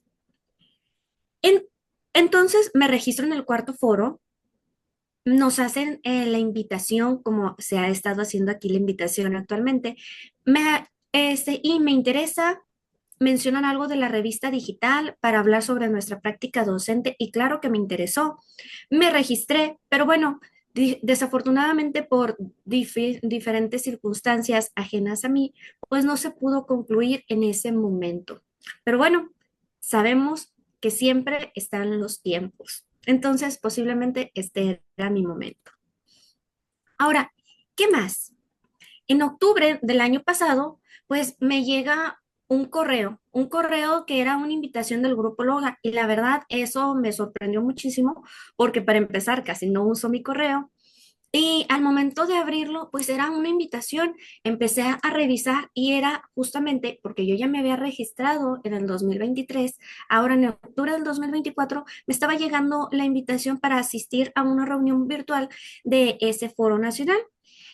En- entonces me registro en el cuarto foro, nos hacen la invitación, como se ha estado haciendo aquí la invitación actualmente, y me interesa, mencionan algo de la revista digital para hablar sobre nuestra práctica docente y claro que me interesó. Me registré, pero bueno, Desafortunadamente por diferentes circunstancias ajenas a mí, pues no se pudo concluir en ese momento. Pero bueno, sabemos que siempre están los tiempos. Entonces, posiblemente este era mi momento. Ahora, ¿qué más? En octubre del año pasado, pues me llega un correo que era una invitación del Grupo Loga y la verdad eso me sorprendió muchísimo porque para empezar casi no uso mi correo y al momento de abrirlo pues era una invitación, empecé a revisar y era justamente porque yo ya me había registrado en el 2023, ahora en octubre del 2024 me estaba llegando la invitación para asistir a una reunión virtual de ese foro nacional.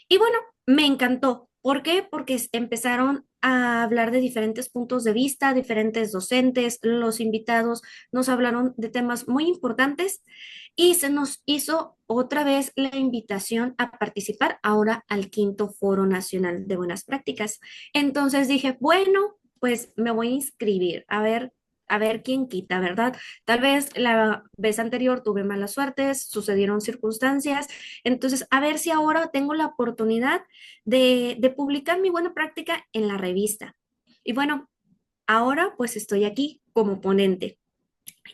Y bueno, me encantó. ¿Por qué? Porque empezaron a hablar de diferentes puntos de vista, diferentes docentes, los invitados nos hablaron de temas muy importantes y se nos hizo otra vez la invitación a participar ahora al quinto Foro Nacional de Buenas Prácticas. Entonces dije, bueno, pues me voy a inscribir a ver quién quita, ¿verdad? Tal vez la vez anterior tuve mala suerte, sucedieron circunstancias, entonces a ver si ahora tengo la oportunidad de publicar mi buena práctica en la revista. Y bueno, ahora pues estoy aquí como ponente.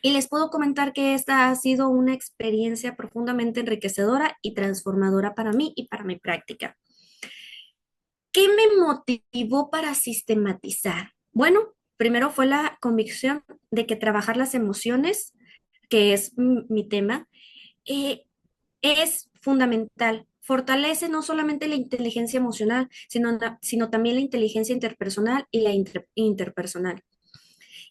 Y les puedo comentar que esta ha sido una experiencia profundamente enriquecedora y transformadora para mí y para mi práctica. ¿Qué me motivó para sistematizar? Bueno, primero fue la convicción de que trabajar las emociones, que es mi tema, eh, es fundamental. Fortalece no solamente la inteligencia emocional, sino también la inteligencia interpersonal y la interpersonal.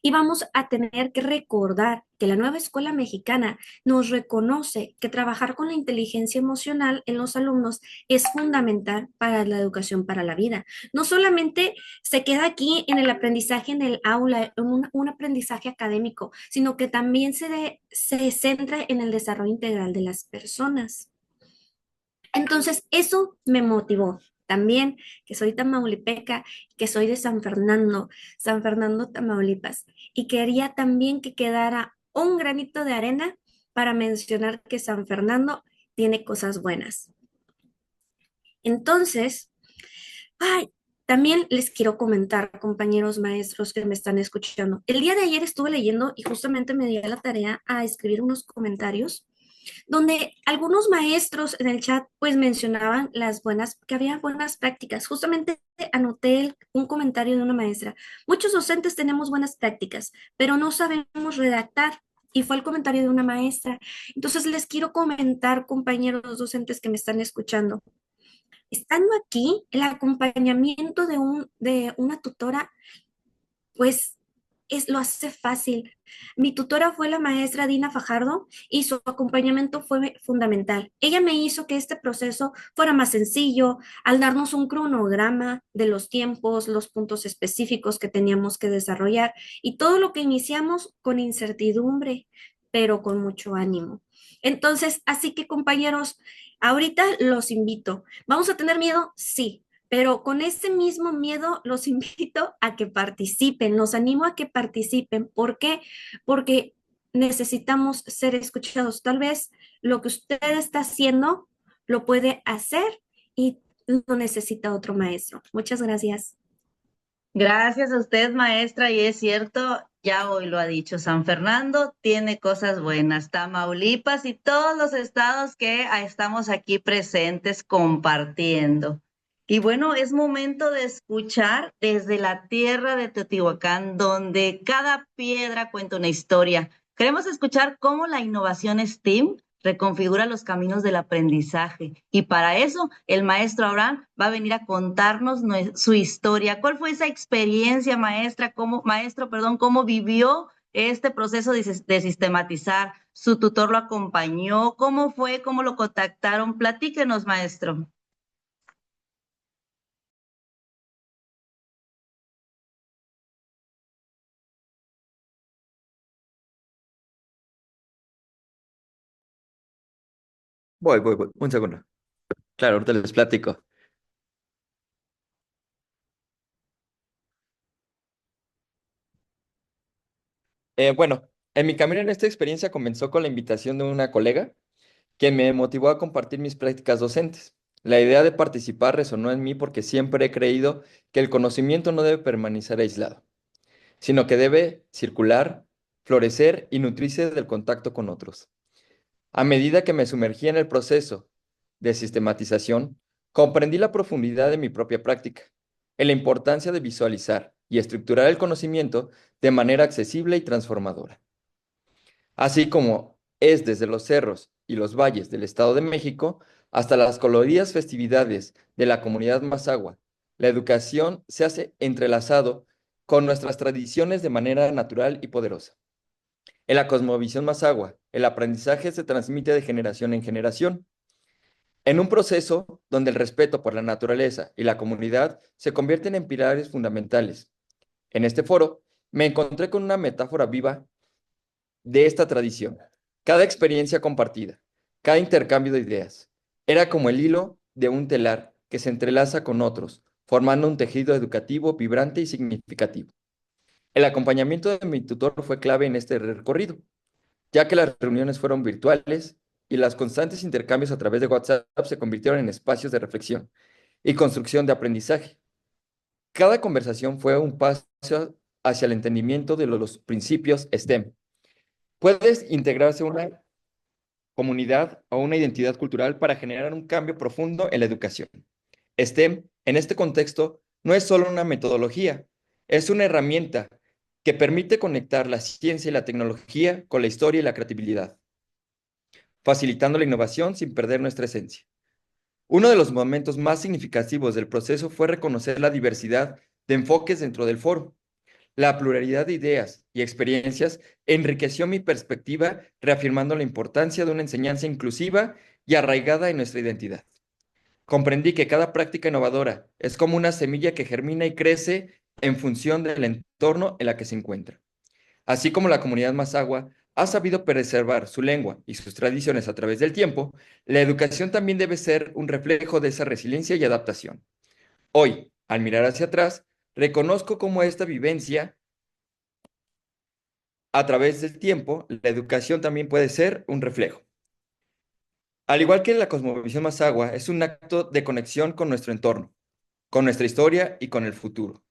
Y vamos a tener que recordar que la nueva escuela mexicana nos reconoce que trabajar con la inteligencia emocional en los alumnos es fundamental para la educación para la vida. No solamente se queda aquí en el aprendizaje en el aula, en un aprendizaje académico, sino que también se centra en el desarrollo integral de las personas. Entonces, eso me motivó. También que soy tamaulipeca, que soy de San Fernando, Tamaulipas. Y quería también que quedara un granito de arena para mencionar que San Fernando tiene cosas buenas. Entonces, ay, también les quiero comentar, compañeros maestros que me están escuchando. El día de ayer estuve leyendo y justamente me di a la tarea a escribir unos comentarios donde algunos maestros en el chat pues mencionaban que había buenas prácticas. Justamente anoté un comentario de una maestra. Muchos docentes tenemos buenas prácticas, pero no sabemos redactar. Y fue el comentario de una maestra. Entonces les quiero comentar, compañeros docentes que me están escuchando. Estando aquí, el acompañamiento de una tutora pues lo hace fácil. Mi tutora fue la maestra Dina Fajardo y su acompañamiento fue fundamental. Ella me hizo que este proceso fuera más sencillo al darnos un cronograma de los tiempos, los puntos específicos que teníamos que desarrollar y todo lo que iniciamos con incertidumbre, pero con mucho ánimo. Entonces, así que compañeros, ahorita los invito. ¿Vamos a tener miedo? Sí, pero con ese mismo miedo los invito a que participen, los animo a que participen. ¿Por qué? Porque necesitamos ser escuchados. Tal vez lo que usted está haciendo lo puede hacer y no necesita otro maestro. Muchas gracias. Gracias a usted, maestra, y es cierto, ya hoy lo ha dicho, San Fernando tiene cosas buenas, Tamaulipas y todos los estados que estamos aquí presentes compartiendo. Y bueno, es momento de escuchar desde la tierra de Teotihuacán, donde cada piedra cuenta una historia. Queremos escuchar cómo la innovación STEAM reconfigura los caminos del aprendizaje. Y para eso, el maestro Abraham va a venir a contarnos su historia. ¿Cuál fue esa experiencia, maestro, cómo vivió este proceso de sistematizar? ¿Su tutor lo acompañó? ¿Cómo fue? ¿Cómo lo contactaron? Platíquenos, maestro. Voy. Un segundo. Claro, ahorita les platico. Bueno, en mi camino en esta experiencia comenzó con la invitación de una colega quien me motivó a compartir mis prácticas docentes. La idea de participar resonó en mí porque siempre he creído que el conocimiento no debe permanecer aislado, sino que debe circular, florecer y nutrirse del contacto con otros. A medida que me sumergía en el proceso de sistematización, comprendí la profundidad de mi propia práctica, en la importancia de visualizar y estructurar el conocimiento de manera accesible y transformadora. Así como es desde los cerros y los valles del Estado de México hasta las coloridas festividades de la comunidad Mazahua, la educación se hace entrelazado con nuestras tradiciones de manera natural y poderosa. En la cosmovisión Mazahua, el aprendizaje se transmite de generación en generación, en un proceso donde el respeto por la naturaleza y la comunidad se convierten en pilares fundamentales. En este foro, me encontré con una metáfora viva de esta tradición. Cada experiencia compartida, cada intercambio de ideas, era como el hilo de un telar que se entrelaza con otros, formando un tejido educativo vibrante y significativo. El acompañamiento de mi tutor fue clave en este recorrido, ya que las reuniones fueron virtuales y los constantes intercambios a través de WhatsApp se convirtieron en espacios de reflexión y construcción de aprendizaje. Cada conversación fue un paso hacia el entendimiento de los principios STEM. Puedes integrarse a una comunidad o una identidad cultural para generar un cambio profundo en la educación. STEM, en este contexto, no es solo una metodología, es una herramienta que permite conectar la ciencia y la tecnología con la historia y la creatividad, facilitando la innovación sin perder nuestra esencia. Uno de los momentos más significativos del proceso fue reconocer la diversidad de enfoques dentro del foro. La pluralidad de ideas y experiencias enriqueció mi perspectiva, reafirmando la importancia de una enseñanza inclusiva y arraigada en nuestra identidad. Comprendí que cada práctica innovadora es como una semilla que germina y crece en función del entorno en la que se encuentra. Así como la comunidad Mazahua ha sabido preservar su lengua y sus tradiciones a través del tiempo, la educación también debe ser un reflejo de esa resiliencia y adaptación. Hoy, al mirar hacia atrás, reconozco cómo esta vivencia a través del tiempo, la educación también puede ser un reflejo. Al igual que la cosmovisión Mazahua, es un acto de conexión con nuestro entorno, con nuestra historia y con el futuro.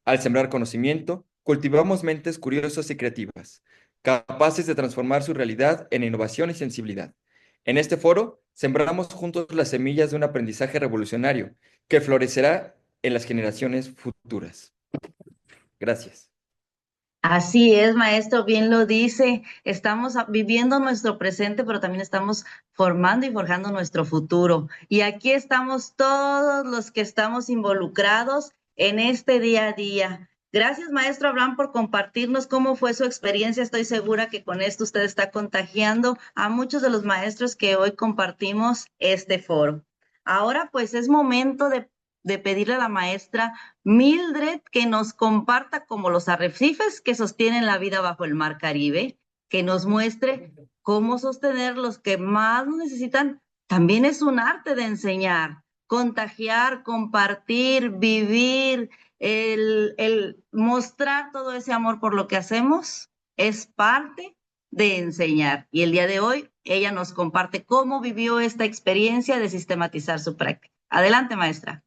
Al sembrar conocimiento, cultivamos mentes curiosas y creativas, capaces de transformar su realidad en innovación y sensibilidad. En este foro, sembramos juntos las semillas de un aprendizaje revolucionario que florecerá en las generaciones futuras. Gracias. Así es, maestro, bien lo dice. Estamos viviendo nuestro presente, pero también estamos formando y forjando nuestro futuro. Y aquí estamos todos los que estamos involucrados en este día a día. Gracias, maestro Abraham, por compartirnos cómo fue su experiencia. Estoy segura que con esto usted está contagiando a muchos de los maestros que hoy compartimos este foro. Ahora, pues es momento de pedirle a la maestra Mildred que nos comparta como los arrecifes que sostienen la vida bajo el mar Caribe, que nos muestre cómo sostener los que más nos necesitan. También es un arte de enseñar, contagiar, compartir, vivir, el mostrar todo ese amor por lo que hacemos es parte de enseñar. Y el día de hoy ella nos comparte cómo vivió esta experiencia de sistematizar su práctica. Adelante, maestra.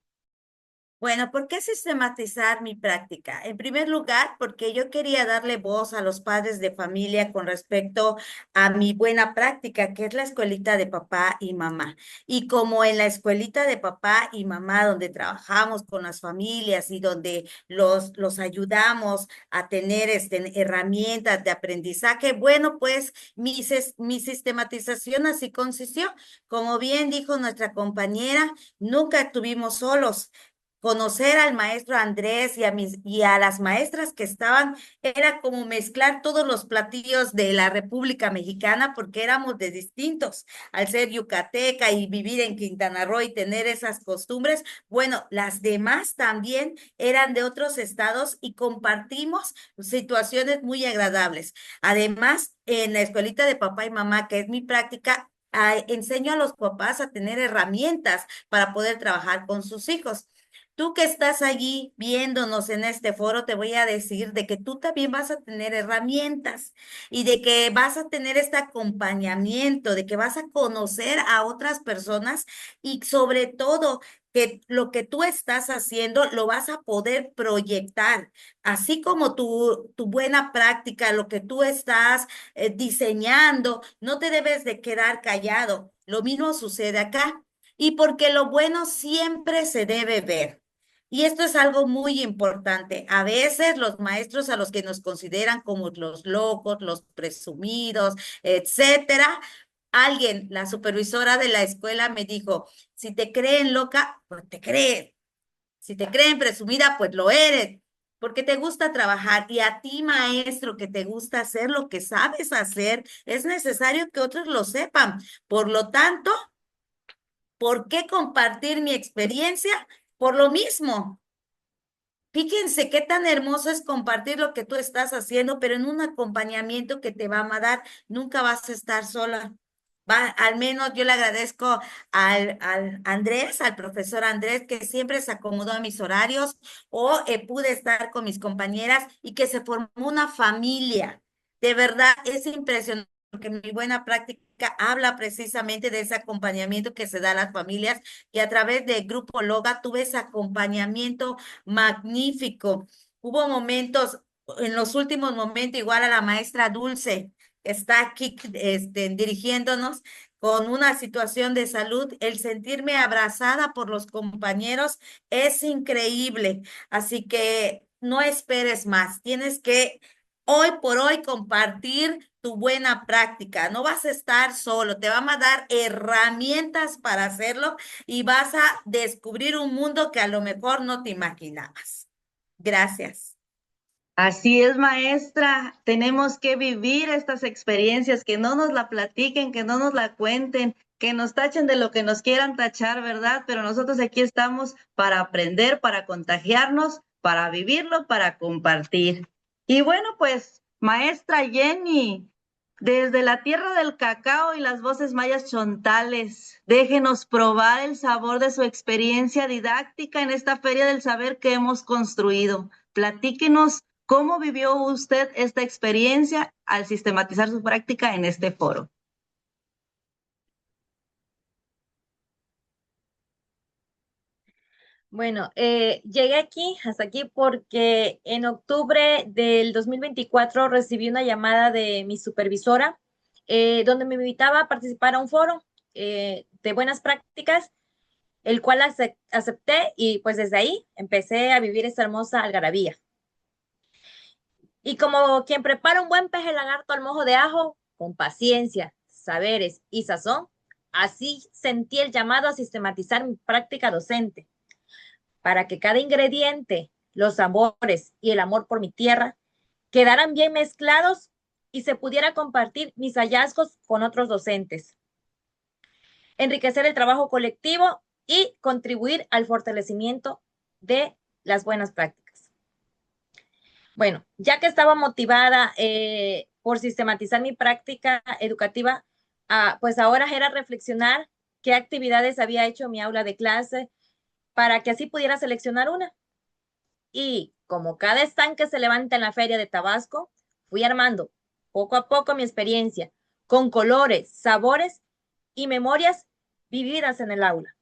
Bueno, ¿por qué sistematizar mi práctica? En primer lugar, porque yo quería darle voz a los padres de familia con respecto a mi buena práctica, que es la escuelita de papá y mamá. Y como en la escuelita de papá y mamá, donde trabajamos con las familias y donde los ayudamos a tener herramientas de aprendizaje, bueno, pues mi sistematización así consistió. Como bien dijo nuestra compañera, nunca estuvimos solos. Conocer al maestro Andrés y a las maestras que estaban, era como mezclar todos los platillos de la República Mexicana, porque éramos de distintos. Al ser yucateca y vivir en Quintana Roo y tener esas costumbres, bueno, las demás también eran de otros estados y compartimos situaciones muy agradables. Además, en la escuelita de papá y mamá, que es mi práctica, enseño a los papás a tener herramientas para poder trabajar con sus hijos. Tú que estás allí viéndonos en este foro, te voy a decir de que tú también vas a tener herramientas y de que vas a tener este acompañamiento, de que vas a conocer a otras personas y sobre todo que lo que tú estás haciendo lo vas a poder proyectar, así como tu buena práctica, lo que tú estás diseñando, no te debes de quedar callado. Lo mismo sucede acá. Y porque lo bueno siempre se debe ver. Y esto es algo muy importante. A veces los maestros a los que nos consideran como los locos, los presumidos, etcétera, alguien, la supervisora de la escuela me dijo, si te creen loca, pues te creen. Si te creen presumida, pues lo eres, porque te gusta trabajar y a ti, maestro, que te gusta hacer lo que sabes hacer, es necesario que otros lo sepan. Por lo tanto, ¿por qué compartir mi experiencia? Por lo mismo. Fíjense qué tan hermoso es compartir lo que tú estás haciendo, pero en un acompañamiento que te va a dar, nunca vas a estar sola. Al menos yo le agradezco al Andrés, al profesor Andrés, que siempre se acomodó a mis horarios o pude estar con mis compañeras y que se formó una familia. De verdad, es impresionante porque mi buena práctica habla precisamente de ese acompañamiento que se da a las familias y a través del Grupo Loga tuve ese acompañamiento magnífico. Hubo momentos, en los últimos momentos, igual a la maestra Dulce, que está aquí dirigiéndonos con una situación de salud, el sentirme abrazada por los compañeros es increíble. Así que no esperes más, tienes que hoy por hoy compartir tu buena práctica. No vas a estar solo, te vamos a dar herramientas para hacerlo y vas a descubrir un mundo que a lo mejor no te imaginabas. Gracias. Así es, maestra. Tenemos que vivir estas experiencias, que no nos la platiquen, que no nos la cuenten, que nos tachen de lo que nos quieran tachar, ¿verdad? Pero nosotros aquí estamos para aprender, para contagiarnos, para vivirlo, para compartir. Y bueno, pues, maestra Jenny, desde la tierra del cacao y las voces mayas chontales, déjenos probar el sabor de su experiencia didáctica en esta Feria del Saber que hemos construido. Platíquenos cómo vivió usted esta experiencia al sistematizar su práctica en este foro. Bueno, llegué aquí, hasta aquí, porque en octubre del 2024 recibí una llamada de mi supervisora, donde me invitaba a participar a un foro de buenas prácticas, el cual acepté y pues desde ahí empecé a vivir esta hermosa algarabía. Y como quien prepara un buen peje lagarto al mojo de ajo, con paciencia, saberes y sazón, así sentí el llamado a sistematizar mi práctica docente para que cada ingrediente, los sabores y el amor por mi tierra quedaran bien mezclados y se pudiera compartir mis hallazgos con otros docentes, enriquecer el trabajo colectivo y contribuir al fortalecimiento de las buenas prácticas. Bueno, ya que estaba motivada por sistematizar mi práctica educativa, pues ahora era reflexionar qué actividades había hecho en mi aula de clase, para que así pudiera seleccionar una. Y como cada estanque se levanta en la feria de Tabasco, fui armando poco a poco mi experiencia con colores, sabores y memorias vividas en el aula.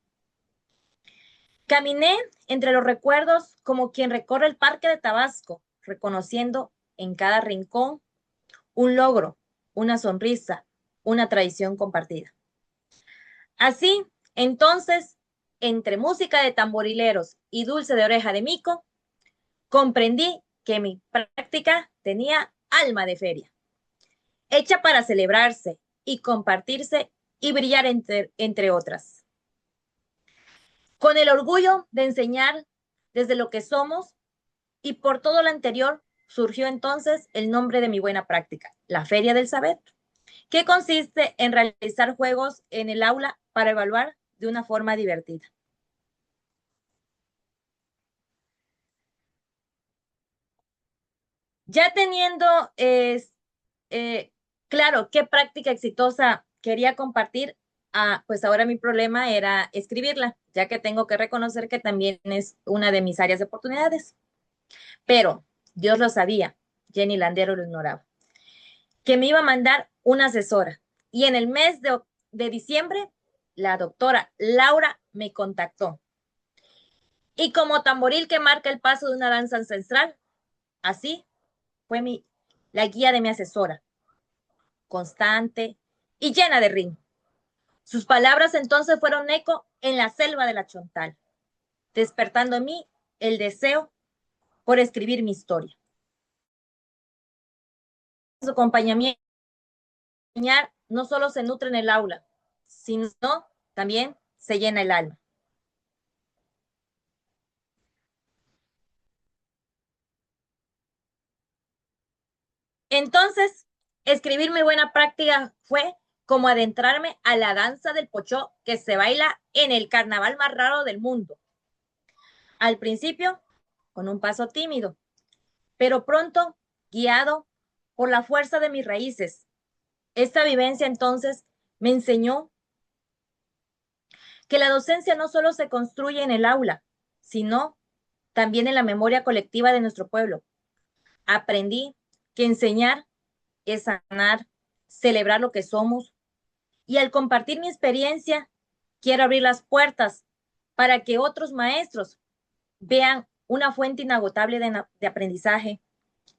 Caminé entre los recuerdos como quien recorre el parque de Tabasco, reconociendo en cada rincón un logro, una sonrisa, una tradición compartida. Así, entonces, entre música de tamborileros y dulce de oreja de mico, comprendí que mi práctica tenía alma de feria, hecha para celebrarse y compartirse y brillar entre otras. Con el orgullo de enseñar desde lo que somos y por todo lo anterior, surgió entonces el nombre de mi buena práctica, la Feria del Saber, que consiste en realizar juegos en el aula para evaluar de una forma divertida. Ya teniendo claro qué práctica exitosa quería compartir, pues ahora mi problema era escribirla. ya que tengo que reconocer que también es una de mis áreas de oportunidades. Pero Dios lo sabía, Jenny Landero lo ignoraba, que me iba a mandar una asesora. Y en el mes de diciembre, la doctora Laura me contactó. Y como tamboril que marca el paso de una danza ancestral, así fue la guía de mi asesora, constante y llena de ring. Sus palabras entonces fueron eco en la selva de la Chontal, despertando en mí el deseo por escribir mi historia. Su acompañamiento no solo se nutre en el aula, sino también se llena el alma. Entonces, escribir mi buena práctica fue como adentrarme a la danza del pochó que se baila en el carnaval más raro del mundo. Al principio, con un paso tímido, pero pronto guiado por la fuerza de mis raíces. Esta vivencia entonces me enseñó que la docencia no solo se construye en el aula, sino también en la memoria colectiva de nuestro pueblo. Aprendí que enseñar es sanar, celebrar lo que somos, y al compartir mi experiencia, quiero abrir las puertas para que otros maestros vean una fuente inagotable de aprendizaje,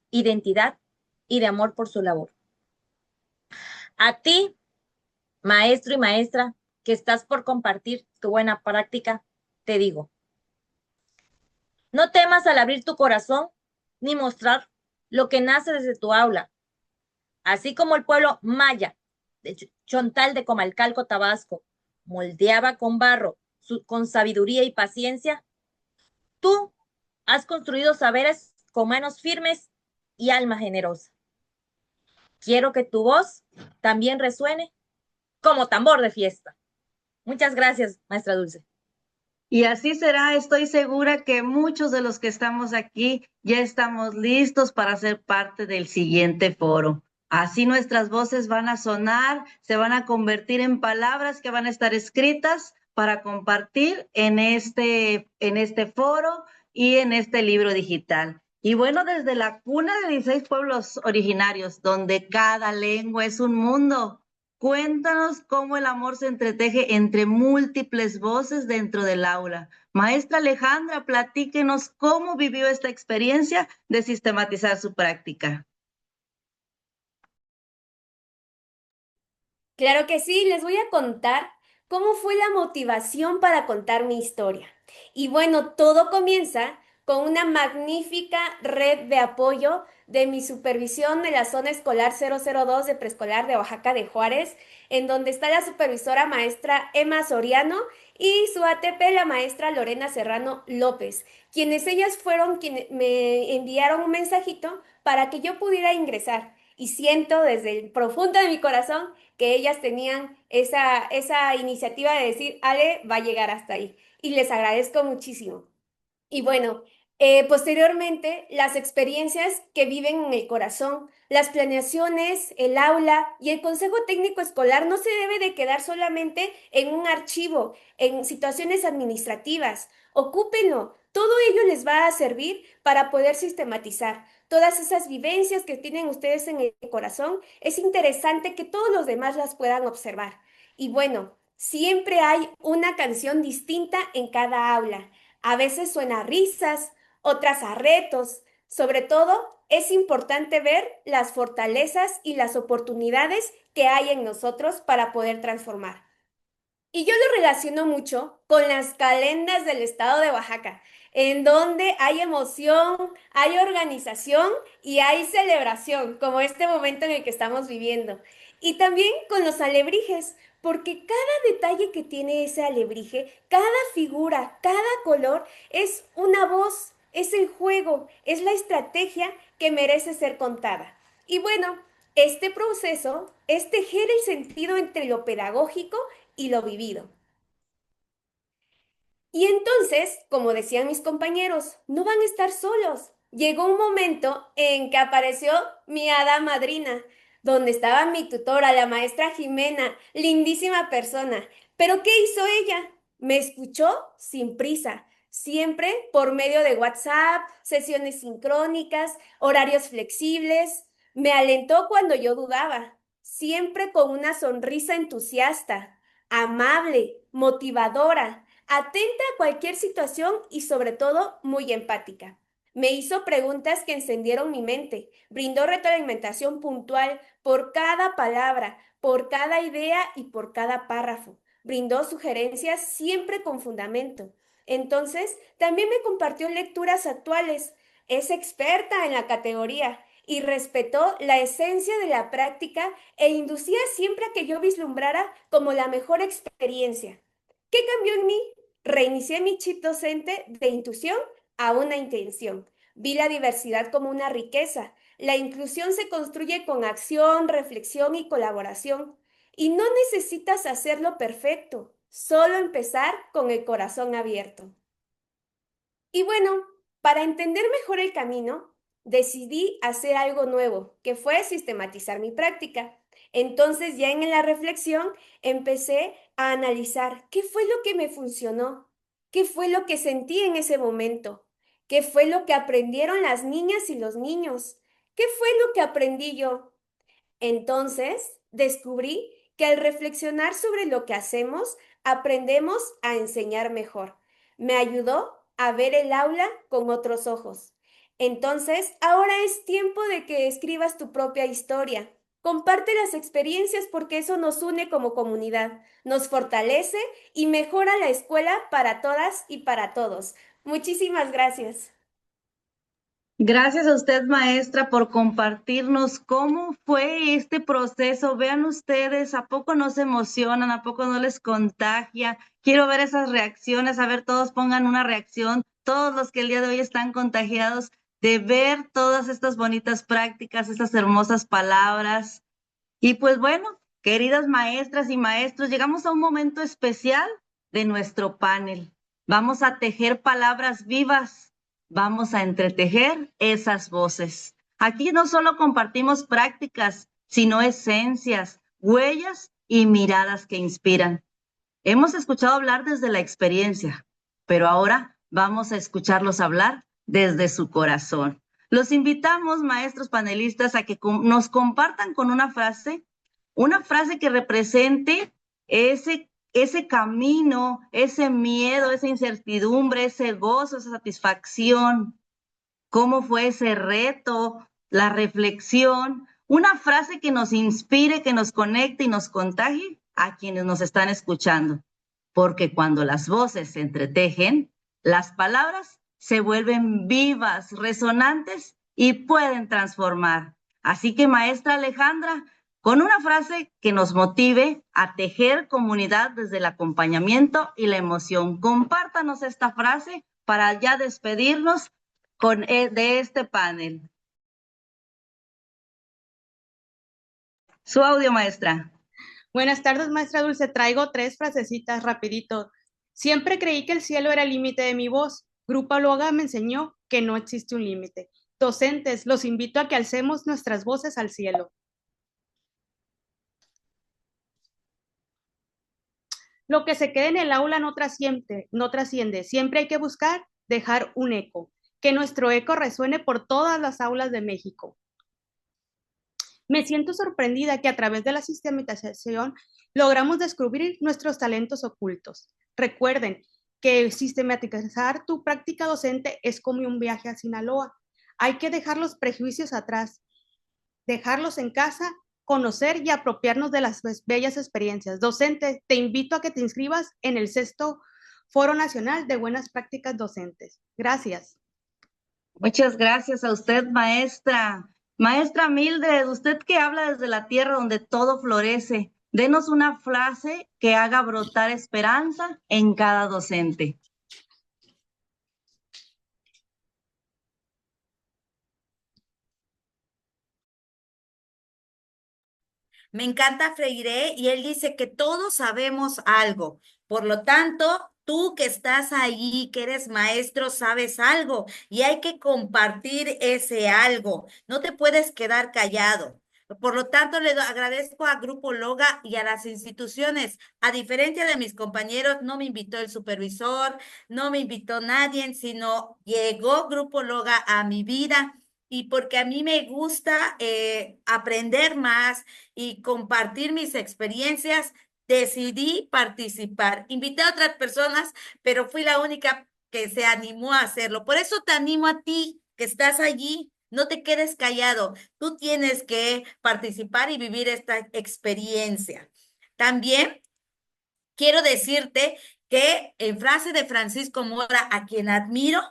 identidad y de amor por su labor. A ti, maestro y maestra, que estás por compartir tu buena práctica, te digo, no temas al abrir tu corazón ni mostrar lo que nace desde tu aula. Así como el pueblo maya de Chontal de Comalcalco, Tabasco, moldeaba con barro, con sabiduría y paciencia, tú has construido saberes con manos firmes y alma generosa. Quiero que tu voz también resuene como tambor de fiesta. Muchas gracias, maestra Dulce. Y así será, estoy segura que muchos de los que estamos aquí ya estamos listos para ser parte del siguiente foro. Así nuestras voces van a sonar, se van a convertir en palabras que van a estar escritas para compartir en este foro y en este libro digital. Y bueno, desde la cuna de 16 pueblos originarios, donde cada lengua es un mundo. Cuéntanos cómo el amor se entreteje entre múltiples voces dentro del aula. Maestra Alejandra, platíquenos cómo vivió esta experiencia de sistematizar su práctica. Claro que sí, les voy a contar cómo fue la motivación para contar mi historia. Y bueno, todo comienza con una magnífica red de apoyo de mi supervisión de la zona escolar 002 de preescolar de Oaxaca de Juárez, en donde está la supervisora maestra Emma Soriano y su ATP, la maestra Lorena Serrano López, quienes ellas fueron quienes me enviaron un mensajito para que yo pudiera ingresar. Y siento desde el profundo de mi corazón que ellas tenían esa iniciativa de decir, Ale va a llegar hasta ahí. Y les agradezco muchísimo. Y bueno, posteriormente, las experiencias que viven en el corazón, las planeaciones, el aula y el consejo técnico escolar no se debe de quedar solamente en un archivo, en situaciones administrativas. Ocúpenlo. Todo ello les va a servir para poder sistematizar. Todas esas vivencias que tienen ustedes en el corazón, es interesante que todos los demás las puedan observar. Y bueno, siempre hay una canción distinta en cada aula. A veces suena a risas, otras a retos. Sobre todo, es importante ver las fortalezas y las oportunidades que hay en nosotros para poder transformar. Y yo lo relaciono mucho con las calendas del estado de Oaxaca, en donde hay emoción, hay organización y hay celebración, como este momento en el que estamos viviendo. Y también con los alebrijes, porque cada detalle que tiene ese alebrije, cada figura, cada color, es una voz, es el juego, es la estrategia que merece ser contada. Y bueno, este proceso es tejer el sentido entre lo pedagógico y lo vivido. Y entonces, como decían mis compañeros, no van a estar solos. Llegó un momento en que apareció mi hada madrina, donde estaba mi tutora, la maestra Jimena, lindísima persona. Pero ¿qué hizo ella? Me escuchó sin prisa, siempre por medio de WhatsApp, sesiones sincrónicas, horarios flexibles. Me alentó cuando yo dudaba, siempre con una sonrisa entusiasta, amable, motivadora, atenta a cualquier situación y sobre todo muy empática. Me hizo preguntas que encendieron mi mente, brindó retroalimentación puntual por cada palabra, por cada idea y por cada párrafo. Brindó sugerencias siempre con fundamento. Entonces, también me compartió lecturas actuales. Es experta en la categoría y respetó la esencia de la práctica e inducía siempre a que yo vislumbrara como la mejor experiencia. ¿Qué cambió en mí? Reinicié mi chip docente de intuición a una intención. Vi la diversidad como una riqueza. La inclusión se construye con acción, reflexión y colaboración. Y no necesitas hacerlo perfecto, solo empezar con el corazón abierto. Y bueno, para entender mejor el camino, decidí hacer algo nuevo, que fue sistematizar mi práctica. Entonces, ya en la reflexión, empecé a analizar qué fue lo que me funcionó, qué fue lo que sentí en ese momento, qué fue lo que aprendieron las niñas y los niños, qué fue lo que aprendí yo. Entonces, descubrí que al reflexionar sobre lo que hacemos, aprendemos a enseñar mejor. Me ayudó a ver el aula con otros ojos. Entonces, ahora es tiempo de que escribas tu propia historia. Comparte las experiencias porque eso nos une como comunidad, nos fortalece y mejora la escuela para todas y para todos. Muchísimas gracias. Gracias a usted, maestra, por compartirnos cómo fue este proceso. Vean ustedes, ¿a poco no se emocionan? ¿A poco no les contagia? Quiero ver esas reacciones, a ver, todos pongan una reacción, todos los que el día de hoy están contagiados de ver todas estas bonitas prácticas, estas hermosas palabras. Y pues bueno, queridas maestras y maestros, llegamos a un momento especial de nuestro panel. Vamos a tejer palabras vivas, vamos a entretejer esas voces. Aquí no solo compartimos prácticas, sino esencias, huellas y miradas que inspiran. Hemos escuchado hablar desde la experiencia, pero ahora vamos a escucharlos hablar desde su corazón. Los invitamos, maestros panelistas, a que nos compartan con una frase que represente ese camino, ese miedo, esa incertidumbre, ese gozo, esa satisfacción. ¿Cómo fue ese reto, la reflexión? Una frase que nos inspire, que nos conecte y nos contagie a quienes nos están escuchando. Porque cuando las voces se entretejen, las palabras se vuelven vivas, resonantes y pueden transformar. Así que, maestra Alejandra, con una frase que nos motive a tejer comunidad desde el acompañamiento y la emoción. Compártanos esta frase para ya despedirnos de este panel. Su audio, maestra. Buenas tardes, maestra Dulce. Traigo 3 frasecitas rapidito. Siempre creí que el cielo era el límite de mi voz. Grupo Loga me enseñó que no existe un límite. Docentes, los invito a que alcemos nuestras voces al cielo. Lo que se quede en el aula no trasciende. Siempre hay que buscar dejar un eco, que nuestro eco resuene por todas las aulas de México. Me siento sorprendida que a través de la sistematización logramos descubrir nuestros talentos ocultos. Recuerden que sistematizar tu práctica docente es como un viaje a Sinaloa. Hay que dejar los prejuicios atrás, dejarlos en casa, conocer y apropiarnos de las bellas experiencias. Docente, te invito a que te inscribas en el 6º Foro Nacional de Buenas Prácticas Docentes. Gracias. Muchas gracias a usted, maestra. Maestra Mildred, usted que habla desde la tierra donde todo florece, denos una frase que haga brotar esperanza en cada docente. Me encanta Freire y él dice que todos sabemos algo. Por lo tanto, tú que estás ahí, que eres maestro, sabes algo y hay que compartir ese algo. No te puedes quedar callado. Por lo tanto, agradezco a Grupo Loga y a las instituciones. A diferencia de mis compañeros, no me invitó el supervisor, no me invitó nadie, sino llegó Grupo Loga a mi vida. Y porque a mí me gusta aprender más y compartir mis experiencias, decidí participar. Invité a otras personas, pero fui la única que se animó a hacerlo. Por eso te animo a ti, que estás allí. No te quedes callado. Tú tienes que participar y vivir esta experiencia. También quiero decirte que en frase de Francisco Mora, a quien admiro,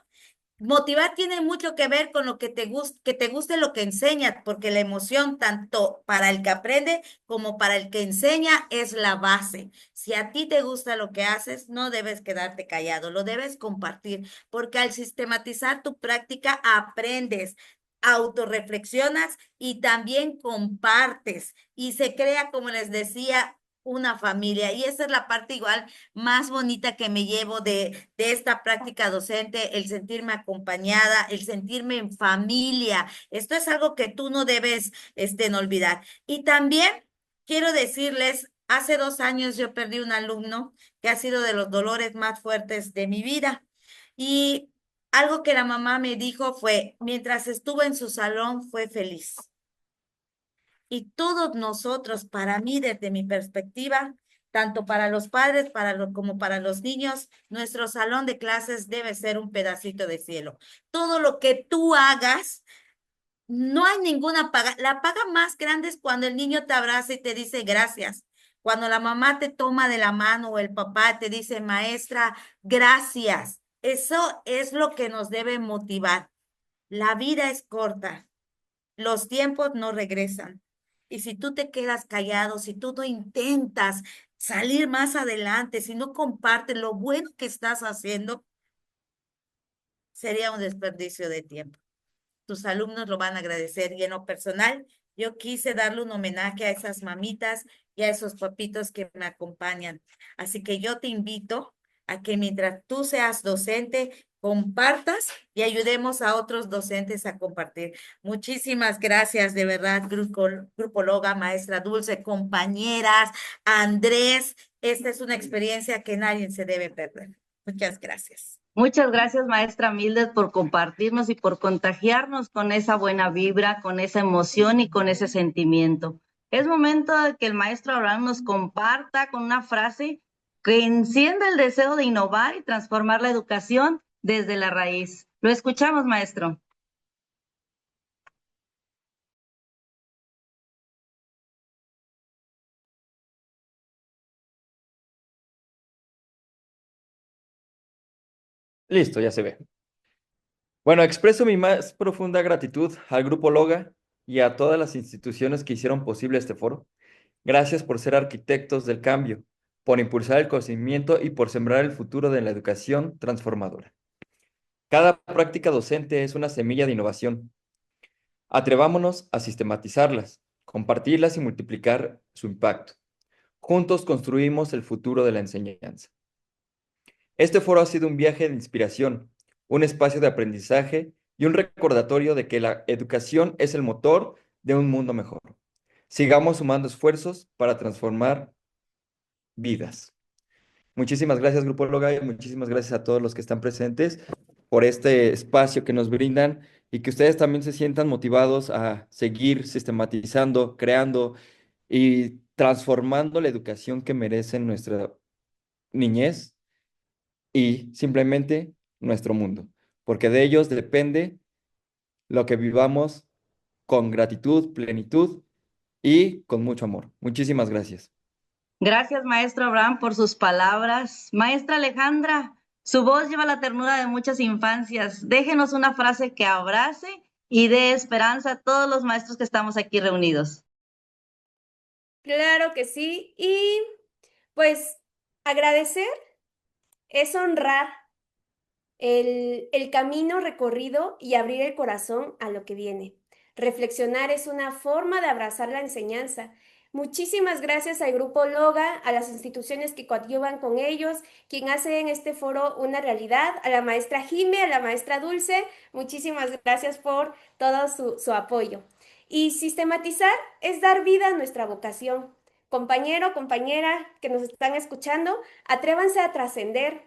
motivar tiene mucho que ver con lo que te guste lo que enseña, porque la emoción, tanto para el que aprende como para el que enseña, es la base. Si a ti te gusta lo que haces, no debes quedarte callado, lo debes compartir, porque al sistematizar tu práctica, aprendes, autorreflexionas y también compartes. Y se crea, como les decía, una familia. Y esa es la parte igual más bonita que me llevo de esta práctica docente, el sentirme acompañada, el sentirme en familia. Esto es algo que tú no debes no olvidar. Y también quiero decirles, hace 2 años yo perdí un alumno que ha sido de los dolores más fuertes de mi vida. Y algo que la mamá me dijo fue, mientras estuvo en su salón, fue feliz. Y todos nosotros, para mí, desde mi perspectiva, tanto para los padres como para los niños, nuestro salón de clases debe ser un pedacito de cielo. Todo lo que tú hagas, no hay ninguna paga. La paga más grande es cuando el niño te abraza y te dice gracias. Cuando la mamá te toma de la mano o el papá te dice, maestra, gracias. Eso es lo que nos debe motivar. La vida es corta. Los tiempos no regresan. Y si tú te quedas callado, si tú no intentas salir más adelante, si no compartes lo bueno que estás haciendo, sería un desperdicio de tiempo. Tus alumnos lo van a agradecer. Y en lo personal, yo quise darle un homenaje a esas mamitas y a esos papitos que me acompañan. Así que yo te invito a que mientras tú seas docente, compartas y ayudemos a otros docentes a compartir. Muchísimas gracias, de verdad, Grupo Loga, maestra Dulce, compañeras, Andrés. Esta es una experiencia que nadie se debe perder. Muchas gracias. Muchas gracias, maestra Mildred, por compartirnos y por contagiarnos con esa buena vibra, con esa emoción y con ese sentimiento. Es momento de que el maestro Abraham nos comparta con una frase que encienda el deseo de innovar y transformar la educación desde la raíz. Lo escuchamos, maestro. Listo, ya se ve. Bueno, expreso mi más profunda gratitud al Grupo Loga y a todas las instituciones que hicieron posible este foro. Gracias por ser arquitectos del cambio, por impulsar el conocimiento y por sembrar el futuro de la educación transformadora. Cada práctica docente es una semilla de innovación. Atrevámonos a sistematizarlas, compartirlas y multiplicar su impacto. Juntos construimos el futuro de la enseñanza. Este foro ha sido un viaje de inspiración, un espacio de aprendizaje y un recordatorio de que la educación es el motor de un mundo mejor. Sigamos sumando esfuerzos para transformar vidas. Muchísimas gracias, Grupo Loga, y muchísimas gracias a todos los que están presentes por este espacio que nos brindan y que ustedes también se sientan motivados a seguir sistematizando, creando y transformando la educación que merece nuestra niñez y simplemente nuestro mundo, porque de ellos depende lo que vivamos con gratitud, plenitud y con mucho amor. Muchísimas gracias. Gracias, maestro Abraham, por sus palabras. Maestra Alejandra, su voz lleva la ternura de muchas infancias. Déjenos una frase que abrace y dé esperanza a todos los maestros que estamos aquí reunidos. Claro que sí. Y pues agradecer es honrar el camino recorrido y abrir el corazón a lo que viene. Reflexionar es una forma de abrazar la enseñanza. Muchísimas gracias al Grupo Loga, a las instituciones que coadyuvan con ellos, quien hace en este foro una realidad, a la maestra Jime, a la maestra Dulce. Muchísimas gracias por todo su apoyo. Y sistematizar es dar vida a nuestra vocación. Compañero, compañera que nos están escuchando, atrévanse a trascender,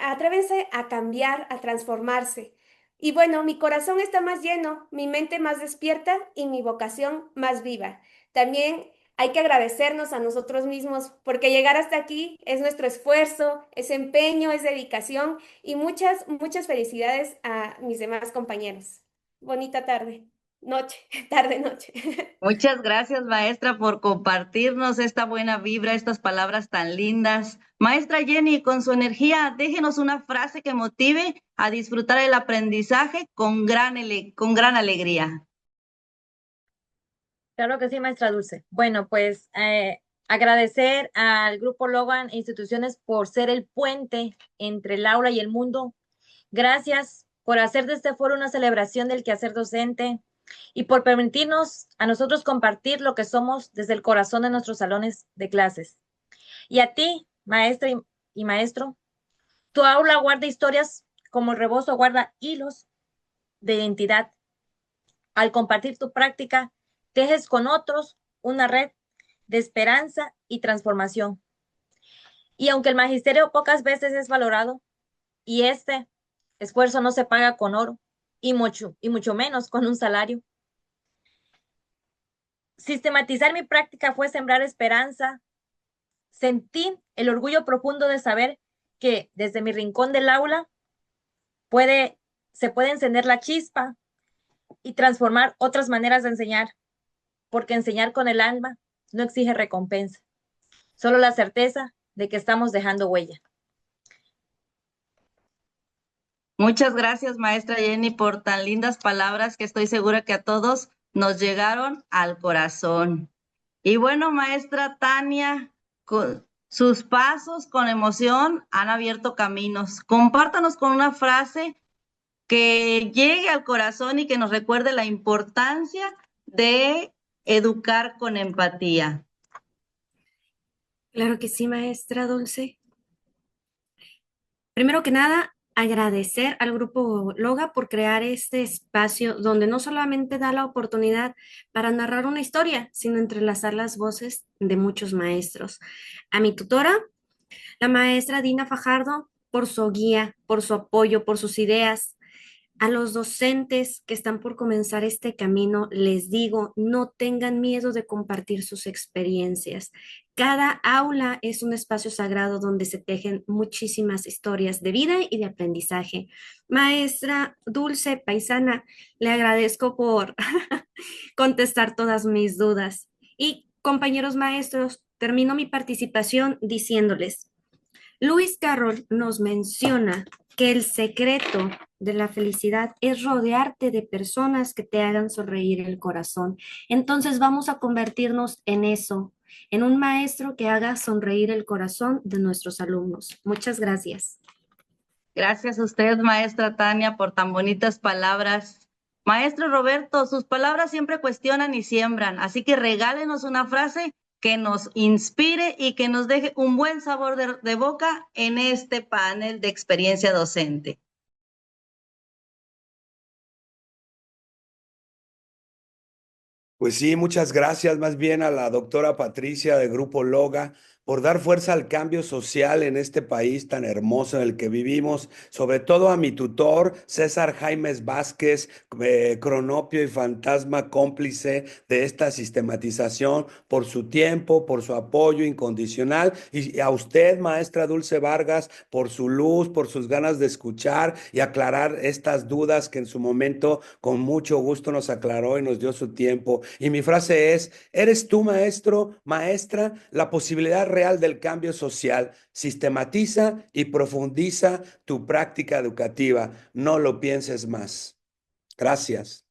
atrévense a cambiar, a transformarse. Y bueno, mi corazón está más lleno, mi mente más despierta y mi vocación más viva. También hay que agradecernos a nosotros mismos porque llegar hasta aquí es nuestro esfuerzo, es empeño, es dedicación y muchas, muchas felicidades a mis demás compañeros. Bonita tarde, noche, tarde, noche. Muchas gracias, maestra, por compartirnos esta buena vibra, estas palabras tan lindas. Maestra Jenny, con su energía, déjenos una frase que motive a disfrutar el aprendizaje con gran alegría. Claro que sí, maestra Dulce. Bueno, pues agradecer al Grupo Logan e instituciones por ser el puente entre el aula y el mundo. Gracias por hacer de este foro una celebración del quehacer docente y por permitirnos a nosotros compartir lo que somos desde el corazón de nuestros salones de clases. Y a ti, maestra y maestro, tu aula guarda historias como el rebozo guarda hilos de identidad. Al compartir tu práctica, tejes con otros una red de esperanza y transformación. Y aunque el magisterio pocas veces es valorado, y este esfuerzo no se paga con oro, y mucho menos con un salario. Sistematizar mi práctica fue sembrar esperanza. Sentí el orgullo profundo de saber que desde mi rincón del aula se puede encender la chispa y transformar otras maneras de enseñar, porque enseñar con el alma no exige recompensa, solo la certeza de que estamos dejando huella. Muchas gracias, maestra Jenny, por tan lindas palabras que estoy segura que a todos nos llegaron al corazón. Y bueno, maestra Tania, sus pasos con emoción han abierto caminos. Compártanos con una frase que llegue al corazón y que nos recuerde la importancia de educar con empatía. Claro que sí, maestra Dulce. Primero que nada, agradecer al Grupo Loga por crear este espacio donde no solamente da la oportunidad para narrar una historia, sino entrelazar las voces de muchos maestros. A mi tutora, la maestra Dina Fajardo, por su guía, por su apoyo, por sus ideas. A los docentes que están por comenzar este camino, les digo, no tengan miedo de compartir sus experiencias. Cada aula es un espacio sagrado donde se tejen muchísimas historias de vida y de aprendizaje. Maestra Dulce Paisana, le agradezco por contestar todas mis dudas. Y compañeros maestros, termino mi participación diciéndoles, Lewis Carroll nos menciona que el secreto de la felicidad es rodearte de personas que te hagan sonreír el corazón. Entonces vamos a convertirnos en eso, en un maestro que haga sonreír el corazón de nuestros alumnos. Muchas gracias. Gracias a usted, maestra Tania, por tan bonitas palabras. Maestro Roberto, sus palabras siempre cuestionan y siembran, así que regálenos una frase que nos inspire y que nos deje un buen sabor de boca en este panel de experiencia docente. Pues sí, muchas gracias más bien a la doctora Patricia de Grupo Loga por dar fuerza al cambio social en este país tan hermoso en el que vivimos, sobre todo a mi tutor, César Jaimes Vázquez, cronopio y fantasma cómplice de esta sistematización, por su tiempo, por su apoyo incondicional, y a usted, maestra Dulce Vargas, por su luz, por sus ganas de escuchar y aclarar estas dudas que en su momento con mucho gusto nos aclaró y nos dio su tiempo. Y mi frase es, ¿eres tú, maestro, maestra, la posibilidad real del cambio social? Sistematiza y profundiza tu práctica educativa. No lo pienses más. Gracias.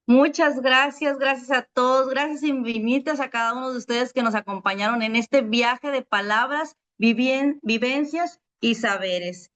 Muchas gracias, gracias a todos, gracias infinitas a cada uno de ustedes que nos acompañaron en este viaje de palabras, vivencias y saberes.